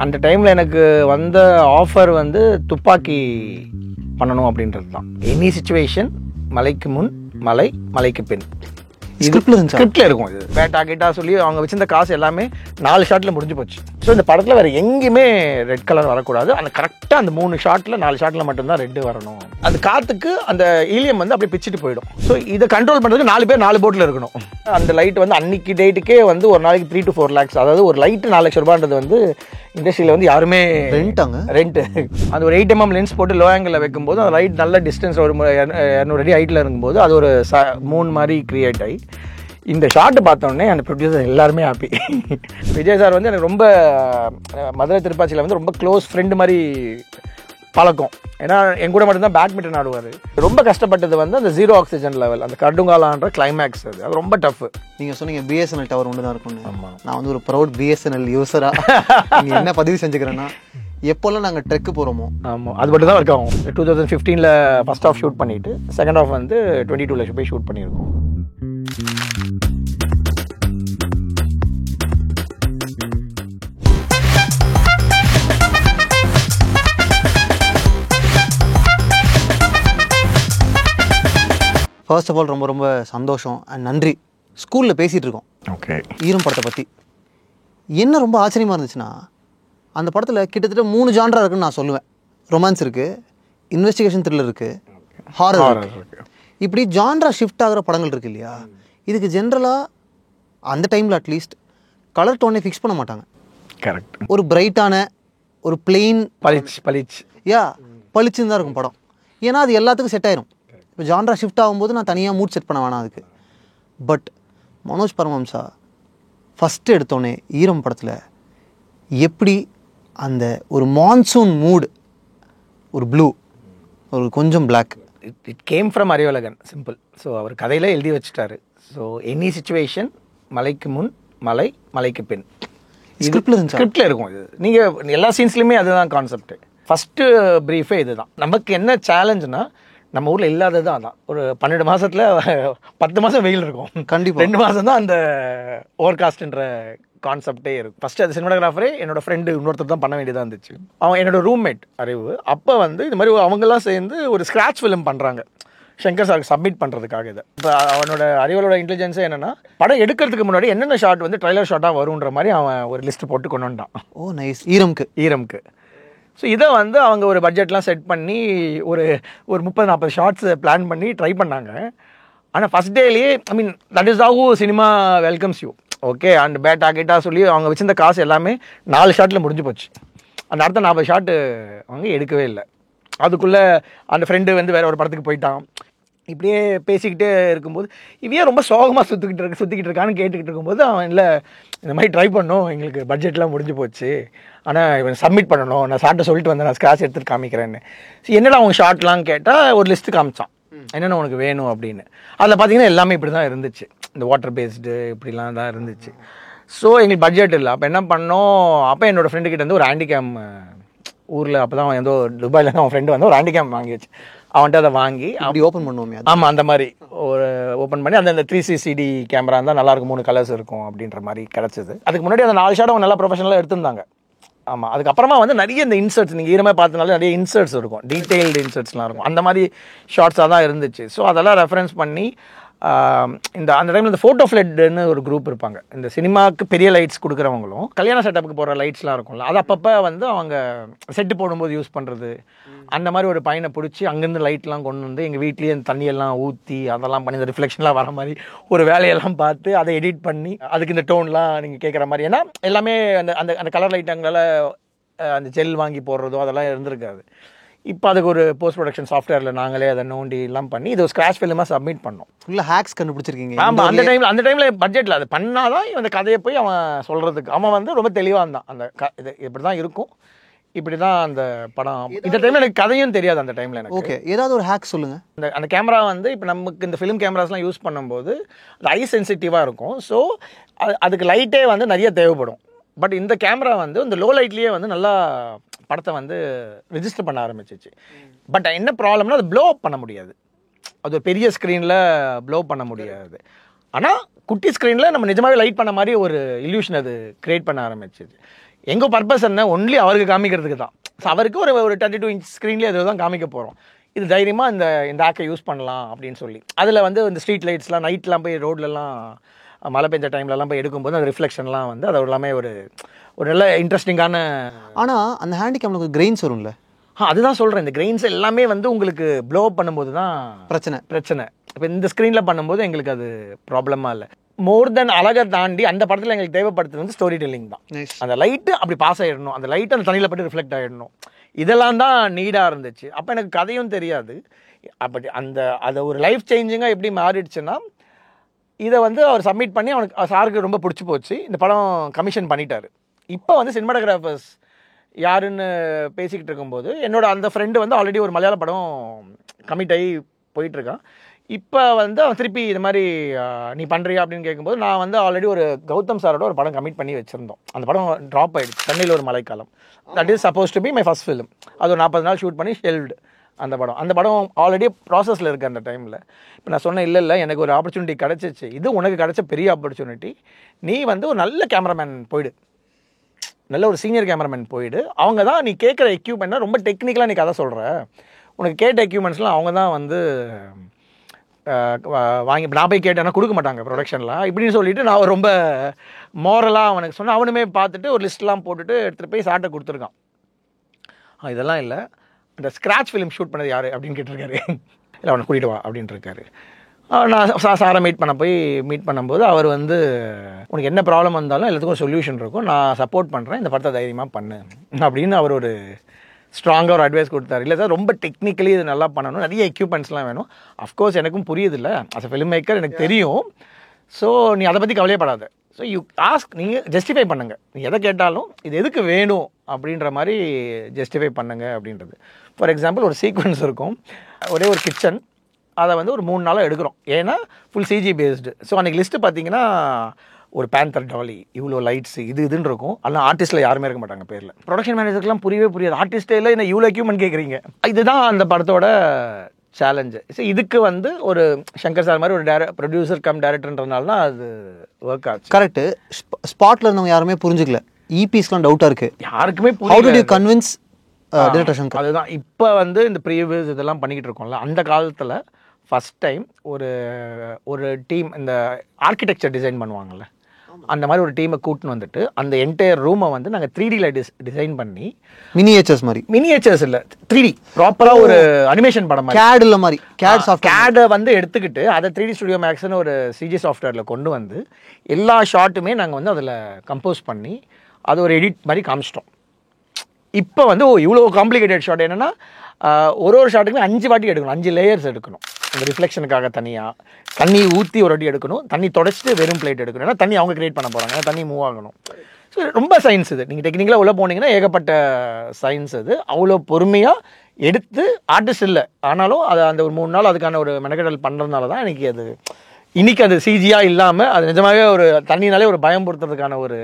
அந்த டைமில் எனக்கு வந்த ஆஃபர் வந்து துப்பாக்கி பண்ணணும் அப்படின்றது தான். எனி சிச்சுவேஷன், மலைக்கு முன் மலை, மலைக்கு பின், ஸ்கிரிப்டில் இருக்கும். இது பேட்டா கிட்டா சொல்லி அவங்க வச்சிருந்த காசு எல்லாமே 4 ஷாட்டில் முடிஞ்சு போச்சு. ஸோ இந்த படத்தில் வேறு எங்கேயுமே ரெட் கலர் வரக்கூடாது. அந்த கரெக்டாக அந்த 3 ஷாட்டில் 4 ஷாட்டில் மட்டும்தான் ரெட்டு வரணும். அந்த காற்றுக்கு அந்த ஈலியம் வந்து அப்படியே பிச்சுட்டு போயிடும். ஸோ இதை கண்ட்ரோல் பண்ணுறதுக்கு 4 பேர் 4 போட்டில் இருக்கணும். அந்த லைட் வந்து அன்னைக்கு டேட்டுக்கே வந்து ஒரு நாளைக்கு 3 to 4 lakhs, அதாவது ஒரு லைட்டு 4 லட்ச ரூபான்றது வந்து இண்டஸ்ட்ரியில் வந்து யாருமே ரெண்ட். அந்த ஒரு 8 mm லென்ஸ் போட்டு லோ ஆங்கிளில் வைக்கும்போது அந்த லைட் நல்ல டிஸ்டன்ஸ் ஒரு 200 அடி ஹைட்டில் இருக்கும்போது அது ஒரு மூன் மாதிரி கிரியேட் ஆகி இந்த ஷாட்டு பார்த்தோன்னே அந்த ப்ரொடியூசர் எல்லாருமே ஹாப்பி. விஜய் சார் வந்து எனக்கு ரொம்ப மதுரை திருப்பாச்சியில் வந்து ரொம்ப க்ளோஸ் ஃப்ரெண்டு மாதிரி பழக்கம். ஏன்னா என் கூட மட்டும்தான் பேட்மிண்டன் ஆடுவார். ரொம்ப கஷ்டப்பட்டது வந்து அந்த 0 ஆக்சிஜன் லெவல், அந்த கடுங்காலான்ற கிளைமேக்ஸ். அது ரொம்ப டஃப். நீங்கள் சொன்னீங்க பிஎஸ்என்எல் டவர் ஒன்று தான் இருக்கும்னு. ஆமாம், நான் வந்து ஒரு ப்ரௌட் பிஎஸ்என்எல் யூஸராக என்ன பதிவு செஞ்சுக்கிறேன்னா, எப்போல்லாம் நாங்கள் ட்ரெக்கு போகிறோமோ ஆமாம் அது மட்டும் தான் ஒர்க் ஆகும். 2015 ஃபர்ஸ்ட் ஆஃப் ஷூட் பண்ணிவிட்டு செகண்ட் ஆஃப் வந்து 22 போய் ஷூட் பண்ணியிருக்கோம். ஃபர்ஸ்ட் ஆஃப் ஆல் ரொம்ப ரொம்ப சந்தோஷம் அண்ட் நன்றி. ஸ்கூலில் பேசிகிட்டு இருக்கோம் ஓகே ஈரம் படத்தை பற்றி. என்ன ரொம்ப ஆச்சரியமாக இருந்துச்சுன்னா, அந்த படத்தில் கிட்டத்தட்ட 3 ஜான்ரா இருக்குன்னு நான் சொல்லுவேன். ரொமான்ஸ் இருக்குது, இன்வெஸ்டிகேஷன் த்ரில்லர் இருக்குது, ஹாரர் இருக்குது. இப்படி ஜான்ரா ஷிஃப்ட் ஆகிற படங்கள் இருக்குது இல்லையா? இதுக்கு ஜென்ரலாக அந்த டைமில் அட்லீஸ்ட் கலர் டோனே ஃபிக்ஸ் பண்ண மாட்டாங்க. கரெக்ட். ஒரு பிரைட்டான ஒரு பிளெயின் பளிச்சுன்னு தான் இருக்கும் படம். ஏன்னா அது எல்லாத்துக்கும் செட் ஆயிரும். இப்போ ஜான்ரா ஷிஃப்ட் ஆகும்போது நான் தனியாக மூட் செட் பண்ண வேணாம் அதுக்கு. பட் மனோஜ் பரமஹம்சா ஃபஸ்ட்டு எடுத்தோடனே ஈரம் படத்தில் எப்படி அந்த ஒரு மான்சூன் மூடு, ஒரு ப்ளூ, ஒரு கொஞ்சம் black, it came from Arivazhagan, simple. So அவர் கதையில் எழுதி வச்சுட்டாரு. ஸோ எனி சிச்சுவேஷன், மலைக்கு முன் மலை, மலைக்கு பின், ஸ்கிரிப்டில் இருக்கும். இது நீங்கள் எல்லா சீன்ஸ்லையுமே அதுதான் கான்செப்ட். ஃபஸ்ட்டு ப்ரீஃபே இதுதான். நமக்கு என்ன சேலஞ்சுனா, நம்ம ஊரில் இல்லாதது அதான். ஒரு 12 மாதத்தில் 10 மாதம் வெயில் இருக்கும். கண்டிப்பாக 2 மாதம் தான் அந்த ஓவர்காஸ்ட்ன்ற கான்செப்டே இருக்கும். ஃபஸ்ட்டு அது சினிமாட்டோகிராஃபரே என்னோட ஃப்ரெண்டு இன்னொருத்தர் தான் பண்ண வேண்டியதாக இருந்துச்சு. அவன் என்னோட ரூம்மேட் அறிவு. அப்போ வந்து இது மாதிரி அவங்கெல்லாம் சேர்ந்து ஒரு ஸ்க்ராட்ச் ஃபிலிம் பண்ணுறாங்க சங்கர் சாருக்கு சப்மிட் பண்ணுறதுக்காக. இதை இப்போ அவனோட அறிவலோட இன்டெலிஜென்ஸே என்னென்னா, படம் எடுக்கிறதுக்கு முன்னாடி என்னென்ன ஷாட் வந்து ட்ரைலர் ஷாட்டாக வருன்ற மாதிரி அவன் ஒரு லிஸ்ட்டு போட்டு கொண்டு வந்தான். ஓ நைஸ். ஈரம்க்கு. ஸோ இதை வந்து அவங்க ஒரு பட்ஜெட்லாம் செட் பண்ணி ஒரு 30-40 ஷார்ட்ஸ் பிளான் பண்ணி ட்ரை பண்ணாங்க. ஆனால் ஃபஸ்ட் டேலேயே that is how cinema welcomes you. Okay, and பேட்டா கிட்டா சொல்லி அவங்க வச்சிருந்த காசு எல்லாமே 4 ஷாட்டில் முடிஞ்சு போச்சு. அந்த அடுத்த 40 ஷாட்டு அவங்க எடுக்கவே இல்லை. அதுக்குள்ளே அந்த ஃப்ரெண்டு வந்து வேறு ஒரு படத்துக்கு போயிட்டான். இப்படியே பேசிக்கிட்டே இருக்கும்போது இவையே ரொம்ப சோகமாக சுற்றிக்கிட்டு இருக்கான்னு கேட்டுக்கிட்டு இருக்கும்போது அவன் இல்லை இந்த மாதிரி ட்ரை பண்ணோம், எங்களுக்கு பட்ஜெட்லாம் முடிஞ்சு போச்சு, ஆனால் இவன் சப்மிட் பண்ணணும், நான் ஷார்ட்டை சொல்லிட்டு வந்தேன், நான் ஸ்க்ராட்ச் எடுத்துகிட்டு காமிக்கிறேன்னு. ஸோ என்னடா அவங்க ஷார்ட்லாம் கேட்டால் ஒரு லிஸ்ட்டு காமிச்சான் என்னென்ன உனக்கு வேணும் அப்படின்னு. அதில் பார்த்தீங்கன்னா எல்லாமே இப்படி தான் இருந்துச்சு. இந்த வாட்டர் பேஸ்டு இப்படிலாம் தான் இருந்துச்சு. ஸோ எங்களுக்கு பட்ஜெட் இல்லை. அப்போ என்ன பண்ணோம், அப்போ என்னோடய ஃப்ரெண்டுக்கிட்ட வந்து ஒரு ஹேண்டிகேம் ஊரில் அப்போ தான் ஏதோ துபாயில் அவன் ஃப்ரெண்டு வந்து ஒரு ஹேண்டிகேம் வாங்கி வச்சு அவன்கிட்ட அதை வாங்கி அப்படி ஓப்பன் பண்ணுவோமே. ஆமாம், அந்த மாதிரி ஒரு ஓப்பன் பண்ணி அந்த 360 கேமரா இருந்தால் நல்லாயிருக்கும், 3 கலர்ஸ் இருக்கும் அப்படின்ற மாதிரி கிடச்சிது. அதுக்கு முன்னாடி அந்த 4 ஷாட் அவங்க நல்லா ப்ரொஃபஷனலாக எடுத்திருந்தாங்க. ஆமாம், அதுக்கப்புறமா வந்து நிறைய இந்த இன்சர்ட்ஸ் நீங்கள் ஈரமாக பார்த்தனால நிறைய இன்சர்ட்ஸ் இருக்கும், டீட்டெயில்டு இன்சர்ட்ஸ்லாம் இருக்கும். அந்த மாதிரி ஷார்ட்ஸாக தான் இருந்துச்சு. ஸோ அதெல்லாம் ரெஃபரன்ஸ் பண்ணி அந்த டைமில் இந்த ஃபோட்டோ ஃப்ளட்னு ஒரு குரூப் இருப்பாங்க. இந்த சினிமாவுக்கு பெரிய லைட்ஸ் கொடுக்குறவங்களும் கல்யாண செட்டப்புக்கு போடுற லைட்ஸ்லாம் இருக்கும்ல, அது அப்பப்போ வந்து அவங்க செட்டு போடும்போது யூஸ் பண்ணுறது. அந்த மாதிரி ஒரு பையனை பிடிச்சி அங்கேருந்து லைட்லாம் கொண்டு வந்து எங்கள் வீட்லேயே அந்த தண்ணியெல்லாம் ஊற்றி அதெல்லாம் பண்ணி இந்த ரிஃப்ளெக்ஷன்லாம் வர மாதிரி ஒரு வேலையெல்லாம் பார்த்து அதை எடிட் பண்ணி அதுக்கு இந்த டோன்லாம் நீங்கள் கேட்குற மாதிரி. ஏன்னா எல்லாமே அந்த அந்த அந்த கலர் லைட் அங்களால் அந்த ஜெல் வாங்கி போடுறதோ அதெல்லாம் இருந்திருக்காது. இப்போ அதுக்கு ஒரு போஸ்ட் ப்ரொடக்ஷன் சாஃப்ட்வேரில் நாங்களே அதை நோண்டி எல்லாம் பண்ணி இது ஒரு ஸ்க்ராட்ச் ஃபிலிமாக சப்மிட் பண்ணோம். ஃபுல்லாக ஹேக்ஸ் கண்டுபிடிச்சிருக்கீங்க. ஆமாம், அந்த டைமில் பட்ஜெட்டில் அது பண்ணால் தான் அந்த கதையை போய் அவன் சொல்கிறதுக்கு அவன் வந்து ரொம்ப தெளிவாக இருந்தான். அந்த இது இப்படி தான் இருக்கும், இப்படி தான் அந்த படம். இந்த டைமில் எனக்கு கதையும் தெரியாது அந்த டைமில் எனக்கு. ஓகே, ஏதாவது ஒரு ஹேக் சொல்லுங்கள். அந்த கேமரா வந்து இப்போ நமக்கு இந்த ஃபிலிம் கேமராஸ்லாம் யூஸ் பண்ணும்போது அது ஐ சென்சிட்டிவாக இருக்கும். ஸோ அதுக்கு லைட்டே வந்து நிறைய தேவைப்படும். பட் இந்த கேமரா வந்து இந்த லோ லைட்லேயே வந்து நல்லா படத்தை வந்து ரெஜிஸ்டர் பண்ண ஆரம்பிச்சிச்சு. பட் என்ன ப்ராப்ளம்னா அது ப்ளோ அப் பண்ண முடியாது. அது ஒரு பெரிய ஸ்க்ரீனில் ப்ளோ பண்ண முடியாது. ஆனால் குட்டி ஸ்க்ரீனில் நம்ம நிஜமாகவே லைட் பண்ண மாதிரி ஒரு இல்யூஷன் அது க்ரியேட் பண்ண ஆரம்பிச்சிச்சு. எங்கள் பர்பஸ் என்ன, ஒன்லி அவருக்கு காமிக்கிறதுக்கு தான். ஸோ அவருக்கு ஒரு 32 inch ஸ்க்ரீன்லேயே அதில் தான் காமிக்க போகிறோம். இது தைரியமாக இந்த ஆக்கை யூஸ் பண்ணலாம் அப்படின்னு சொல்லி. அதில் வந்து இந்த ஸ்ட்ரீட் லைட்ஸ்லாம் நைட்லாம் போய் ரோட்லலாம் மழை பெஞ்ச டைம்லலாம் போய் எடுக்கும்போது அந்த ரிஃப்ளெக்ஷன்லாம் வந்து அது எல்லாமே ஒரு நல்ல இன்ட்ரெஸ்டிங்கான. ஆனால் அந்த ஹேண்டிகேமில் கொஞ்சம் கிரெயின்ஸ் வரும்ல. அதுதான் சொல்கிறேன், இந்த கிரெயின்ஸ் எல்லாமே வந்து உங்களுக்கு ப்ளோ பண்ணும்போது தான் பிரச்சனை. இப்போ இந்த ஸ்க்ரீனில் பண்ணும்போது எங்களுக்கு அது ப்ராப்ளமாக இல்லை. மோர் தென் அழகை தாண்டி அந்த படத்தில் எங்களுக்கு தேவைப்படுத்துறது வந்து ஸ்டோரி டெல்லிங் தான். அந்த லைட்டு அப்படி பாஸ் ஆகிடணும், அந்த லைட்டு அந்த தண்ணியில் பட்டு ரிஃப்ளெக்ட் ஆகிடணும், இதெல்லாம் தான் நீடாக இருந்துச்சு. அப்போ எனக்கு கதையும் தெரியாது. அப்படி அதை ஒரு லைஃப் சேஞ்சிங்காக எப்படி மாறிடுச்சுன்னா, இதை வந்து அவர் சப்மிட் பண்ணி அவனுக்கு சாருக்கு ரொம்ப பிடிச்சி போச்சு. இந்த படம் கமிஷன் பண்ணிட்டாரு. இப்போ வந்து சினிமாட்டோகிராஃபர்ஸ் யாருன்னு பேசிக்கிட்டு இருக்கும்போது என்னோட அந்த ஃப்ரெண்டு வந்து ஆல்ரெடி ஒரு மலையாள படம் கமிட் ஆகி போயிட்டுருக்கான். இப்போ வந்து அவன் திருப்பி இது மாதிரி நீ பண்ணுறியா அப்படின்னு கேட்கும்போது, நான் வந்து ஆல்ரெடி ஒரு கௌதம் சாரோட ஒரு படம் கமிட் பண்ணி வச்சுருந்தோம். அந்த படம் ட்ராப் ஆகிடுச்சு, சென்னையில் ஒரு மழைக்காலம். That is suppose to be my first film. அது ஒரு 40 நாள் ஷூட் பண்ணி ஷெல்வ்டு. அந்த படம் ஆல்ரெடி ப்ராசஸில் இருக்குது அந்த டைமில். இப்போ நான் சொன்னேன், இல்லை எனக்கு ஒரு ஆப்பர்ச்சுனிட்டி கிடச்சிச்சு, இது உனக்கு கிடச்ச பெரிய ஆப்பர்ச்சுனிட்டி. நீ வந்து ஒரு நல்ல கேமராமேன் போயிடு, நல்ல ஒரு சீனியர் கேமராமேன் போயிடு. அவங்க தான் நீ கேட்குற எக்யூப்மெண்ட்னா ரொம்ப டெக்னிக்கலாக நீ கதை சொல்கிற, உனக்கு கேட்ட எக்யூப்மெண்ட்ஸ்லாம் அவங்க தான் வந்து வாங்கி. நான் போய் கேட்டேன்னா கொடுக்க மாட்டாங்க ப்ரொடக்ஷன்லாம் இப்படின்னு சொல்லிட்டு நான் ரொம்ப மோரலாக அவனுக்கு சொன்னேன். அவனுமே பார்த்துட்டு ஒரு லிஸ்ட்லாம் போட்டுட்டு எடுத்துகிட்டு போய் சார்ட்டை கொடுத்துருக்கான். இதெல்லாம் இல்லை, அந்த ஸ்க்ராட்ச் ஃபிலிம் ஷூட் பண்ணது யார் அப்படின்னு கேட்டிருக்காரு. இல்லை அவனை கூட்டிகிட்டு வா அப்படின்ட்டு இருக்காரு. நான் சாரை மீட் பண்ணும்போது அவர் வந்து, உனக்கு என்ன ப்ராப்ளம் வந்தாலும் எல்லாத்துக்கும் ஒரு சொல்யூஷன் இருக்கும், நான் சப்போர்ட் பண்ணுறேன், இந்த படத்தை தைரியமாக பண்ணு அப்படின்னு அவர் ஒரு ஸ்ட்ராங்காக ஒரு அட்வைஸ் கொடுத்தாரு. இல்லை சார் ரொம்ப டெக்னிக்கலி இது நல்லா பண்ணணும், நிறைய எக்யூப்மெண்ட்ஸ்லாம் வேணும். அஃப்கோர்ஸ் எனக்கும் புரியுது இல்லை, அஸ் அ ஃபிலிம் மேக்கர் எனக்கு தெரியும். ஸோ நீ அதை பற்றி கவலையப்படாத. ஸோ யூ ஆஸ்க், நீங்கள் ஜஸ்டிஃபை பண்ணுங்கள், நீ எதை கேட்டாலும் இது எதுக்கு வேணும் அப்படின்ற மாதிரி ஜஸ்டிஃபை பண்ணுங்க அப்படின்றது. ஃபார் எக்ஸாம்பிள் ஒரு சீக்வன்ஸ் இருக்கும், ஒரே ஒரு கிச்சன், அதை வந்து ஒரு 3 நாளாக எடுக்கிறோம், ஏன்னா ஃபுல் சிஜி பேஸ்டு. ஸோ அன்றைக்கி லிஸ்ட்டு பார்த்தீங்கன்னா ஒரு பேந்தர் டாலி, இவ்வளோ லைட்ஸ், இதுன்னு இருக்கும். அதெல்லாம் ஆர்டிஸ்ட்டில் யாருமே இருக்க மாட்டாங்க பேரில். ப்ரொடக்ஷன் மேனேஜருக்குலாம் புரியவே புரியாது, ஆர்டிஸ்டே இல்லை என்ன இவ்வளோ எக்யூப்மெண்ட் கேட்குறீங்க. இதுதான் அந்த படத்தோட சேலஞ்சு. ஸோ இதுக்கு வந்து ஒரு சங்கர் சார் மாதிரி ஒரு ப்ரொடியூசர் கம் டேரக்டர்ன்றதுனால தான் அது ஒர்க் ஆச்சு. கரெக்டு. ஸ்பாட்டில் இருந்தவங்க யாருமே புரிஞ்சுக்கல, இபிஸ்லாம் டவுட்டாக இருக்குது, யாருக்குமே கன்வின்ஸ் டைரக்டர் சங்கர். அதுதான் இப்போ வந்து இந்த ப்ரீவியூஸ் இதெல்லாம் பண்ணிக்கிட்டு இருக்கோம்ல, அந்த காலத்தில் ஃபஸ்ட் டைம் ஒரு டீம் இந்த ஆர்கிடெக்சர் டிசைன் பண்ணுவாங்கள்ல, அந்த மாதிரி ஒரு டீமை கூட்டின்னு வந்துட்டு அந்த என்டையர் ரூமை வந்து நாங்கள் 3Dயில் டிசைன் பண்ணி, மினியேச்சர்ஸ் இல்லை 3D ப்ராப்பராக ஒரு அனிமேஷன் படம் மாதிரி, கேட் இல்லை மாதிரி, கேடை வந்து எடுத்துக்கிட்டு அதை 3D ஸ்டுடியோ மேக்ஸ்னு ஒரு சிஜி சாஃப்ட்வேரில் கொண்டு வந்து எல்லா ஷாட்டுமே நாங்கள் வந்து அதில் கம்போஸ் பண்ணி அது ஒரு எடிட் மாதிரி காமிச்சிட்டோம். இப்போ வந்து இவ்வளோ காம்ப்ளிகேட்டட் ஷாட் என்னென்னா, ஒரு ஷாட்டுக்குமே 5 வாட்டி எடுக்கணும், 5 லேயர்ஸ் எடுக்கணும். இந்த ரிஃப்ளெக்ஷனுக்காக தனியாக தண்ணி ஊற்றி ஒரு வாட்டி எடுக்கணும், தண்ணி தொடச்சிட்டு வெறும் பிளேட் எடுக்கணும், ஏன்னா தண்ணி அவங்க கிரியேட் பண்ண போகிறாங்க, தண்ணி மூவ் ஆகணும். ஸோ ரொம்ப சயின்ஸ் இது, நீங்கள் டெக்னிக்கலாக உள்ளே போனீங்கன்னா ஏகப்பட்ட சயின்ஸ் அது. அவ்வளோ பொறுமையாக எடுத்து ஆர்டிஸ்ட் இல்லை, ஆனாலும் அதை அந்த ஒரு 3 நாள் அதுக்கான ஒரு மெனக்கெடல் பண்ணுறதுனால தான் இன்றைக்கி அது சிஜியாக இல்லாமல் அது நிஜமாகவே ஒரு தண்ணினாலே ஒரு பயம் பொறுத்துறதுக்கான ஒரு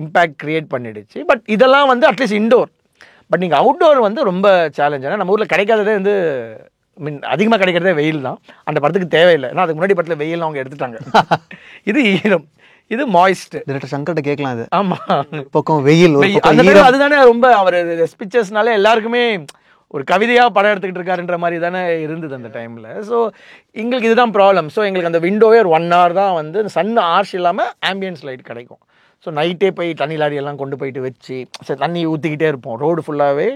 இம்பேக்ட் க்ரியேட் பண்ணிடுச்சு. பட் இதெல்லாம் வந்து அட்லீஸ்ட் இன்டோர். பட் நீங்கள் அவுட்டோர் வந்து ரொம்ப சேலஞ்ச். ஏன்னா நம்ம ஊரில் கிடைக்காததே வந்து அதிகமாக கிடைக்கிறதே வெயில் தான். அந்த படத்துக்கு தேவையில்லை, ஏன்னா அதுக்கு முன்னாடி படத்தில் வெயில் அவங்க எடுத்துட்டாங்க. இது ஈரம், இது மாய்ஸ்ட். டைரக்டர் சங்கர்ட்ட கேட்கலாம் இது. ஆமாம், பக்கம் வெயில், அதுதானே ரொம்ப அவர் ஸ்பிச்சஸ்னாலே எல்லாருக்குமே ஒரு கவிதையாக படம் எடுத்துக்கிட்டு இருக்காருன்ற மாதிரி தானே இருந்தது அந்த டைமில். ஸோ எங்களுக்கு இதுதான் ப்ராப்ளம். ஸோ எங்களுக்கு அந்த விண்டோவே ஒரு 1 hour தான் வந்து சன் ஆர்ஷ் இல்லாமல் ஆம்பியன்ஸ் லைட் கிடைக்கும். ஸோ நைட்டே போய் தண்ணி லாரியெல்லாம் கொண்டு போயிட்டு வச்சு சரி தண்ணி ஊற்றிக்கிட்டே இருப்போம் ரோடு ஃபுல்லாகவே.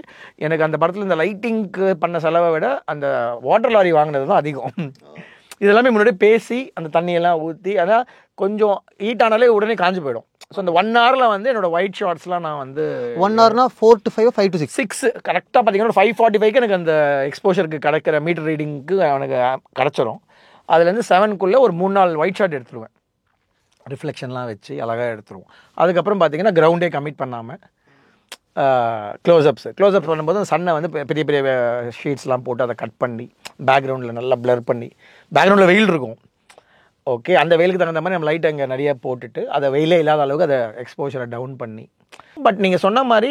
எனக்கு அந்த படத்தில் இந்த லைட்டிங்க்கு பண்ண செலவை விட அந்த வாட்டர் லாரி வாங்கினது தான் அதிகம். இதெல்லாமே முன்னாடியே பேசி அந்த தண்ணியெல்லாம் ஊற்றி, அதான் கொஞ்சம் ஹீட் ஆனாலே உடனே காஞ்சி போயிடும். ஸோ அந்த 1 hourல வந்து என்னோடய ஒயிட் ஷார்ட்ஸ்லாம் நான் வந்து 1 hourனா 4 to 5, 5 to 6 கரெக்டாக பார்த்தீங்கன்னா 5:45க்கு எனக்கு அந்த எக்ஸ்போஷருக்கு கிடைக்கிற மீட்டர் ரீடிங்க்கு எனக்கு கிடச்சிரும். அதுலேருந்து 7க்குள்ளே ஒரு 3 நாள் ஒயிட் ஷார்ட் எடுத்துருவேன், ரிஃப்ளெக்ஷன்லாம் வச்சு அழகாக எடுத்துருவோம். அதுக்கப்புறம் பார்த்தீங்கன்னா கிரவுண்டே கமிட் பண்ணாமல் க்ளோஸ்அப்ஸ் பண்ணும்போது சன்னை வந்து பெரிய பெரிய ஷீட்ஸ்லாம் போட்டு அதை கட் பண்ணி பேக்ரவுண்டில் நல்லா ப்ளர் பண்ணி, பேக்ரவுண்டில் வெயில் இருக்கும், ஓகே, அந்த வெயிலுக்கு தகுந்த மாதிரி நம்ம லைட் அங்கே நிறைய போட்டுட்டு அதை வெயிலே இல்லாத அளவுக்கு அதை எக்ஸ்போஷரை டவுன் பண்ணி. பட் நீங்கள் சொன்ன மாதிரி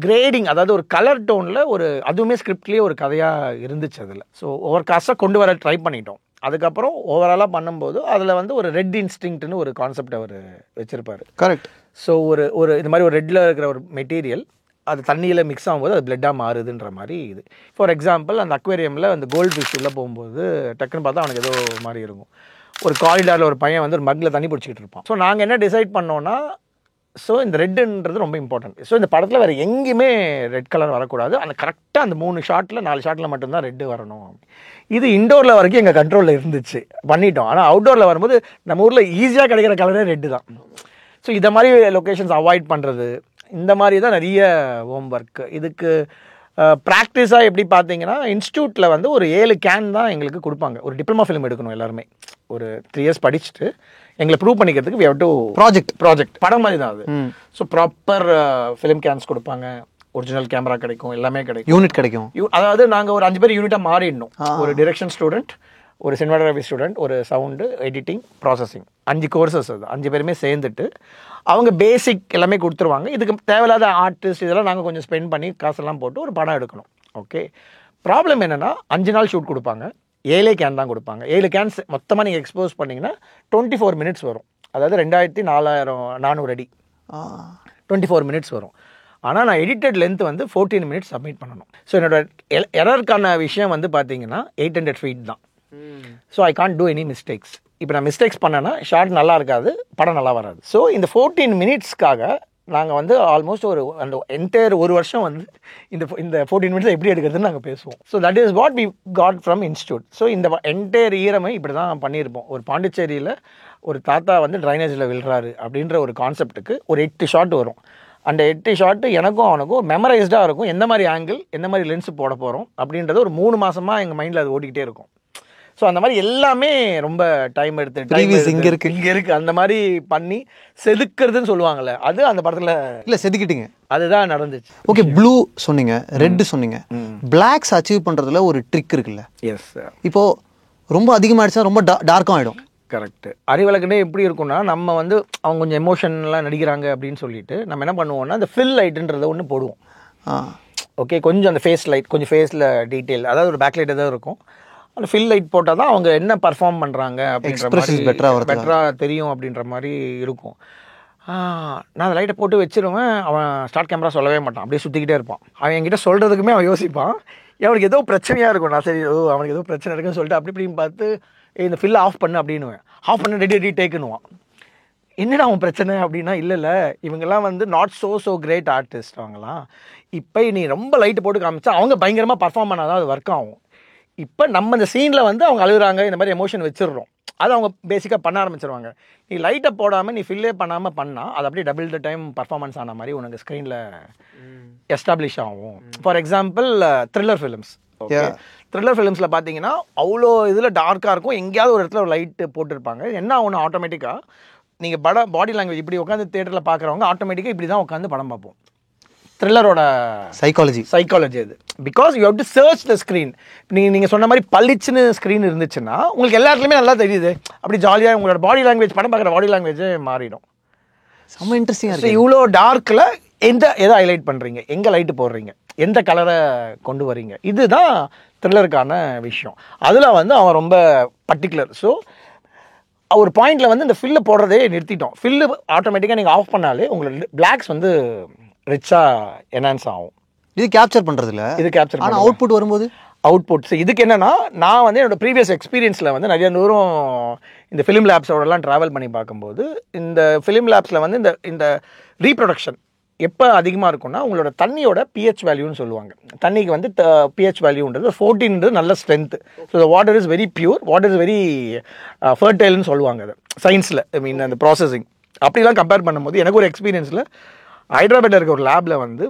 கிரேடிங், அதாவது ஒரு கலர் டோனில் ஒரு அதுவுமே ஸ்கிரிப்ட்லேயே ஒரு கதையாக இருந்துச்சு அதில். ஸோ ஓவர் காஸ்ட்டாக கொண்டு வர ட்ரை பண்ணிட்டோம். அதுக்கப்புறம் ஓவராலாக பண்ணும்போது அதில் வந்து ஒரு ரெட் இன்ஸ்டிங்க்ட்னு ஒரு கான்செப்ட் அவர் வச்சுருப்பார். கரெக்ட். ஸோ ஒரு இந்த மாதிரி ஒரு ரெட்டில் இருக்கிற ஒரு மெட்டீரியல் அது தண்ணியில் மிக்ஸ் ஆகும்போது அது பிளட்டாக மாறுதுன்ற மாதிரி இது. ஃபார் எக்ஸாம்பிள் அந்த அக்வேரியமில் அந்த கோல்டு ஃபிஷ் உள்ளே போகும்போது டக்குன்னு பார்த்தா அவனுக்கு ஏதோ மாதிரி இருக்கும். ஒரு காரிடாரில் ஒரு பையன் வந்து ஒரு மக்கில் தண்ணி பிடிச்சிக்கிட்டு இருப்பான். ஸோ நாங்கள் என்ன டிசைட் பண்ணோன்னா, ஸோ இந்த ரெட்டுன்றது ரொம்ப இம்பார்ட்டன்ட். ஸோ இந்த படத்தில் வேறு எங்கேயுமே ரெட் கலர் வரக்கூடாது. அந்த கரெக்டாக அந்த 3 ஷாட்டில் 4 ஷாட்டில் மட்டும்தான் ரெட்டு வரணும். இது இண்டோரில் வரைக்கும் எங்கள் கண்ட்ரோலில் இருந்துச்சு, பண்ணிட்டோம். ஆனால் அவுட்டோரில் வரும்போது நம்ம ஊரில் ஈஸியாக கிடைக்கிற கலரே ரெட்டு தான். ஸோ இதை மாதிரி லொக்கேஷன்ஸ் அவாய்ட் பண்ணுறது, இந்த மாதிரி தான் நிறைய ஹோம் ஒர்க். இதுக்கு ப்ராக்டிஸாக எப்படி பார்த்தீங்கன்னா, இன்ஸ்டியூட்டில் வந்து ஒரு 7 கேன் தான் எங்களுக்கு கொடுப்பாங்க. ஒரு டிப்ளமா ஃபிலிம் எடுக்கணும் எல்லாருமே. ஒரு 3 இயர்ஸ் படிச்சுட்டு எங்களை ப்ரூவ் பண்ணிக்கிறதுக்கு we have to ப்ராஜெக்ட் படம் மாதிரி தான் அது. ஸோ ப்ராப்பர் ஃபிலிம் கேன்ஸ் கொடுப்பாங்க, ஒரிஜினல் கேமரா கிடைக்கும், எல்லாமே கிடைக்கும், யூனிட் கிடைக்கும். அதாவது நாங்கள் ஒரு 5 பேர் யூனிட்டாக மாறிடணும். ஒரு டிரெக்ஷன் ஸ்டூடெண்ட், ஒரு சினிமாட்டோகிராஃபி ஸ்டூடெண்ட், ஒரு சவுண்டு, எடிட்டிங், ப்ராசஸிங், 5 கோர்சஸ். அது 5 பேருமே சேர்ந்துட்டு அவங்க பேசிக் எல்லாமே கொடுத்துருவாங்க. இதுக்கு தேவையில்லாத ஆர்டிஸ்ட் இதெல்லாம் நாங்கள் கொஞ்சம் ஸ்பெண்ட் பண்ணி காசெல்லாம் போட்டு ஒரு படம் எடுக்கணும். ஓகே, ப்ராப்ளம் என்னென்னா 5 நாள் ஷூட் கொடுப்பாங்க, 7 கேன் தான் கொடுப்பாங்க. 7 கேன்ஸ் மொத்தமாக நீங்கள் எக்ஸ்போஸ் பண்ணிங்கன்னா 24 மினிட்ஸ் வரும். அதாவது 2400 அடி 24 மினிட்ஸ் வரும். ஆனால் நான் எடிட்டட் லென்த் வந்து 14 மினிட்ஸ் சப்மிட் பண்ணணும். ஸோ என்னோட எரருக்கான விஷயம் வந்து பார்த்தீங்கன்னா 800 ஃபீட் தான். So I can't do any mistakes. இப்போ நான் மிஸ்டேக்ஸ் பண்ணேன்னா ஷார்ட் நல்லா இருக்காது, படம் நல்லா வராது. ஸோ இந்த 14 மினிட்ஸ்க்காக நாங்கள் வந்து ஆல்மோஸ்ட் அந்த என்டையர் ஒரு வருஷம் வந்து இந்த 14 மினிட்ஸ் எப்படி எடுக்கிறதுன்னு நாங்கள் பேசுவோம். So that is what we got from institute. So இந்த என்டையர் ஈரமை இப்படி தான் பண்ணியிருப்போம். ஒரு பாண்டிச்சேரியில் ஒரு தாத்தா வந்து ட்ரைனேஜில் விழுறாரு அப்படின்ற ஒரு கான்செப்ட்டுக்கு ஒரு 8 ஷாட் வரும். அந்த 8 ஷாட்டு எனக்கும் அவனுக்கும் மெமரைஸ்டாக இருக்கும். எந்த மாதிரி ஆங்கிள், எந்த மாதிரி லென்ஸ் போட போகிறோம் அப்படின்றது ஒரு 3 மாதமாக எங்கள் மைண்டில் அது ஓடிக்கிட்டே இருக்கும். ஸோ அந்த மாதிரி எல்லாமே ரொம்ப டைம் எடுத்து இங்கே இருக்குது அந்த மாதிரி பண்ணி செதுக்கிறதுன்னு சொல்லுவாங்கள்ல, அது அந்த படத்தில் இல்லை செதுக்கிட்டீங்க, அதுதான் நடந்துச்சு. ஓகே, ப்ளூ சொன்னீங்க, ரெட்டு சொன்னீங்க, பிளாக்ஸ் அச்சீவ் பண்ணுறதுல ஒரு ட்ரிக் இருக்குல்ல? எஸ். இப்போது ரொம்ப அதிகமாகிடுச்சா ரொம்ப டார்க்காக ஆகிடும். கரெக்ட். அறிவழகனே எப்படி இருக்குன்னா, நம்ம வந்து அவங்க கொஞ்சம் எமோஷனலாக நடிக்கிறாங்க அப்படின்னு சொல்லிட்டு நம்ம என்ன பண்ணுவோம்னா அந்த ஃபில் லைட்டுன்றதை ஒன்று போடுவோம். ஓகே, கொஞ்சம் அந்த ஃபேஸ் லைட், கொஞ்சம் ஃபேஸில் டீட்டெயில், அதாவது ஒரு பேக் லைட் ஏதாவது இருக்கும். அந்த ஃபில் லைட் போட்டால் தான் அவங்க என்ன பர்ஃபார்ம் பண்ணுறாங்க அப்படின்ற மாதிரி பெட்டராக தெரியும் அப்படின்ற மாதிரி இருக்கும். நான் அந்த லைட்டை போட்டு வச்சிருவேன். அவன் ஸ்டார்ட் கேமரா சொல்லவே மாட்டான், அப்படியே சுற்றிக்கிட்டே இருப்பான். அவன் என்கிட்ட சொல்கிறதுக்குமே அவன் யோசிப்பான், அவனுக்கு ஏதோ பிரச்சனையாக இருக்கும். நான் சரி அவனுக்கு ஏதோ பிரச்சனை இருக்குன்னு சொல்லிட்டு அப்படி இப்படின்னு பார்த்து இந்த ஃபில்லை ஆஃப் பண்ணு அப்படின்னுவேன். ஆஃப் பண்ண ரெடி டேக்குன்னுவான். என்னடா அவன் பிரச்சனை அப்படின்னா, இல்லை இவங்கெல்லாம் வந்து நாட் ஸோ கிரேட் ஆர்டிஸ்ட் அவங்களாம். இப்போ நீ ரொம்ப லைட்டு போட்டு காமிச்சா அவங்க பயங்கரமாக பர்ஃபார்ம் பண்ணாதான் அது ஒர்க் ஆகும். இப்போ நம்ம இந்த சீனில் வந்து அவங்க அழுகுறாங்க, இந்த மாதிரி எமோஷன் வச்சிடுறோம், அது அவங்க பேசிக்காக பண்ண ஆரம்பிச்சிருவாங்க. நீ லைட்டை போடாமல் நீ ஃபில்லே பண்ணாமல் பண்ணால் அது அப்படியே டபுள் த டைம் பர்ஃபார்மன்ஸ் ஆன மாதிரி உனக்கு ஸ்க்ரீனில் எஸ்டாப்ளிஷ் ஆகும். For example thriller films. Okay, thriller ஃபிலிம்ஸில் பார்த்தீங்கன்னா அவ்வளோ இதில் டார்க்காக இருக்கும், எங்கேயாவது ஒரு இடத்துல ஒரு லைட்டு போட்டிருப்பாங்க. என்ன ஒன்று ஆட்டோமேட்டிக்காக நீங்கள் பாடி லாங்குவேஜ் இப்படி உட்காந்து தேட்டரில் பார்க்குறவங்க ஆட்டோமேட்டிக்காக இப்படி தான் உட்காந்து படம் பார்ப்போம். த்ரில்லரோட சைக்காலஜி அது. Because you have to search the screen. நீங்கள் சொன்ன மாதிரி பளிச்சுன்னு ஸ்க்ரீன் இருந்துச்சுன்னா உங்களுக்கு எல்லா இடத்துலையுமே நல்லா தெரியுது. அப்படி ஜாலியாக உங்களோட பாடி லாங்குவேஜ், படம் பார்க்குற பாடி லாங்குவேஜே மாறிடும். செம்ம இன்ட்ரெஸ்டிங்காக இருக்குது. இவ்வளோ டார்க்கில் எதை ஹைலைட் பண்ணுறீங்க, எங்கே லைட்டு போடுறீங்க, எந்த கலரை கொண்டு வரீங்க, இதுதான் த்ரில்லருக்கான விஷயம். அதில் வந்து அவன் ரொம்ப பர்டிகுலர். ஸோ ஒரு பாயிண்டில் வந்து இந்த ஃபில்லை போடுறதே நிறுத்திட்டோம். ஃபில்லு ஆட்டோமேட்டிக்காக நீங்கள் ஆஃப் பண்ணாலே உங்களோட பிளாக்ஸ் வந்து ரிச்சாக என்ஹான்ஸ் ஆகும். இது கேப்சர் பண்ணுறதுல ஆனால் அவுட்புட் வரும்போது அவுட்புட்ஸ் இதுக்கு என்னென்னா, நான் வந்து என்னோடய ப்ரீவியஸ் எக்ஸ்பீரியன்ஸில் வந்து நிறைய தூரம் இந்த ஃபிலிம் லேப்ஸோடலாம் ட்ராவல் பண்ணி பார்க்கும்போது இந்த ஃபிலிம் லேப்ஸில் வந்து இந்த ரீப்ரொடக்ஷன் எப்போ அதிகமாக இருக்கும்னா உங்களோட தண்ணியோட பிஹெச் வேல்யூன்னு சொல்லுவாங்க. தண்ணிக்கு வந்து பிஹெச் வேல்யூன்றது 14 நல்ல strength. So the water is very pure, water is very ஃபர்டைல்னு சொல்லுவாங்க அது சயின்ஸில். ஐ மீன் அந்த ப்ராசஸிங் அப்படிலாம் கம்பேர் பண்ணும்போது எனக்கு ஒரு எக்ஸ்பீரியன்ஸில் ஹைதராபாத்தில் இருக்க ஒரு லேபில் வந்து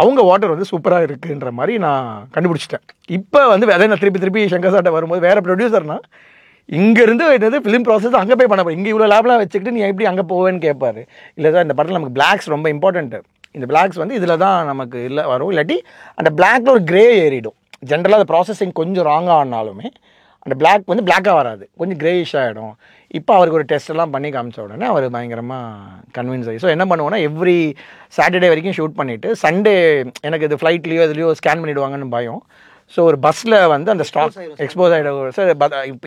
அவங்க வாட்டர் வந்து சூப்பராக இருக்குன்ற மாதிரி நான் கண்டுபிடிச்சிட்டேன். இப்போ வந்து அதே நான் திருப்பி சங்கர் சார்ட்ட வரும்போது வேறு ப்ரொடியூசர்னா இங்கேருந்து என்னது ஃபிலிம் ப்ராசஸ் அங்கே போய் பண்ண போகிறேன், இங்கே இவ்வளோ லேப்லாம் வச்சுக்கிட்டு நீ எப்படி அங்கே போவேன்னு கேட்பாரு. இல்லை சார், இந்த படத்தில் நமக்கு பிளாக்ஸ் ரொம்ப இம்பார்ட்டன்ட்டு, இந்த பிளாக்ஸ் வந்து இதில் தான் நமக்கு இல்லை வரும், இல்லாட்டி அந்த பிளாக்ல ஒரு கிரே ஏறிடும். ஜென்ரலாக அந்த ப்ராசஸிங் கொஞ்சம் ராங்காக ஆனாலுமே அந்த பிளாக் வந்து பிளாக்காக வராது, கொஞ்சம் கிரேயிஷ் ஆகிடும். இப்போ அவருக்கு ஒரு டெஸ்ட் எல்லாம் பண்ணி காமிச்ச உடனே அவர் பயங்கரமாக கன்வின்ஸ் ஆகி. ஸோ என்ன பண்ணுவோன்னா எவ்ரி சாட்டர்டே வரைக்கும் ஷூட் பண்ணிவிட்டு சண்டே எனக்கு இது ஃப்ளைட்லேயோ இதுலேயோ ஸ்கேன் பண்ணிவிடுவாங்கன்னு பயம். ஸோ ஒரு பஸ்ஸில் வந்து அந்த ஸ்டாக் எக்ஸ்போஸ் ஆகிடும் சார்.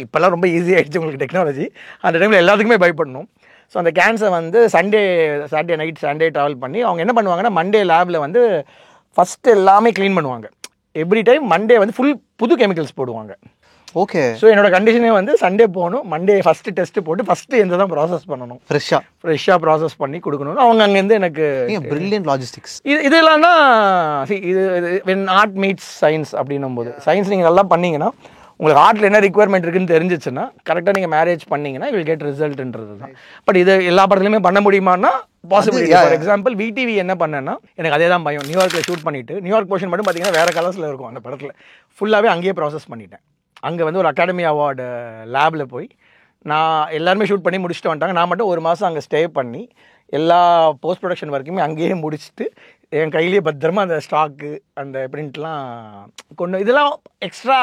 இப்போல்லாம் ரொம்ப ஈஸி ஆகிடுச்சு உங்களுக்கு டெக்னாலஜி. அந்த டைமில் எல்லாத்துக்குமே பயப்படணும். ஸோ அந்த கேன்ஸை வந்து சாட்டர்டே நைட் சண்டே ட்ராவல் பண்ணி அவங்க என்ன பண்ணுவாங்கன்னா மண்டே லேபில் வந்து ஃபஸ்ட்டு எல்லாமே க்ளீன் பண்ணுவாங்க. எவ்ரி டைம் மண்டே வந்து ஃபுல் புது கெமிக்கல்ஸ் போடுவாங்க. ஓகே. ஸோ என்னோட கண்டிஷனே வந்து சண்டே போகணும், மண்டே ஃபஸ்ட்டு டெஸ்ட்டு போட்டு ஃபஸ்ட்டு எந்த தான் ப்ராசஸ் பண்ணணும், ஃப்ரெஷ்ஷாக ப்ராசஸ் பண்ணி கொடுக்கணும். அவங்க அங்கேருந்து எனக்கு பிரில்லியன்ட் லாஜிஸ்டிக்ஸ் இதெல்லாம் தான். இது வென் ஆர்ட் மீட்ஸ் சயின்ஸ் அப்படின்னும் போது, சயின்ஸ் நீங்கள் நல்லா பண்ணீங்கன்னா உங்களுக்கு ஆர்ட்டில் என்ன ரிக்குவயர்மெண்ட் இருக்குன்னு தெரிஞ்சிச்சுன்னா கரெக்டாக நீங்கள் மேரேஜ் பண்ணிங்கன்னா வில் கெட் ரிசல்ட்ன்றது தான். பட் இது எல்லா படத்துலையுமே பண்ண முடியுமான்னா பாசிபிலிட்டி. ஃபார் எக்ஸாம்பிள் விடிவி என்ன பண்ணேன்னா எனக்கு அதே தான் பயம். நியூயார்க்கில் ஷூட் பண்ணிவிட்டு நியூயார்க் போர்ஷன் மட்டும் பார்த்தீங்கன்னா வேறு கலர்ஸில் இருக்கும் அந்த படத்தில். ஃபுல்லாகவே அங்கேயே ப்ராசஸ் பண்ணிட்டேன். அங்கே வந்து ஒரு அகாடமி அவார்டு லேபில் போய் நான் எல்லாருமே ஷூட் பண்ணி முடிச்சுட்டு வந்துட்டாங்க. நான் மட்டும் ஒரு மாதம் அங்கே ஸ்டே பண்ணி எல்லா போஸ்ட் ப்ரொடக்ஷன் வரைக்குமே அங்கேயே முடிச்சுட்டு என் கையிலேயே பத்திரமா அந்த ஸ்டாக்கு அந்த பிரிண்ட்லாம் கொண்டு, இதெல்லாம் எக்ஸ்ட்ரா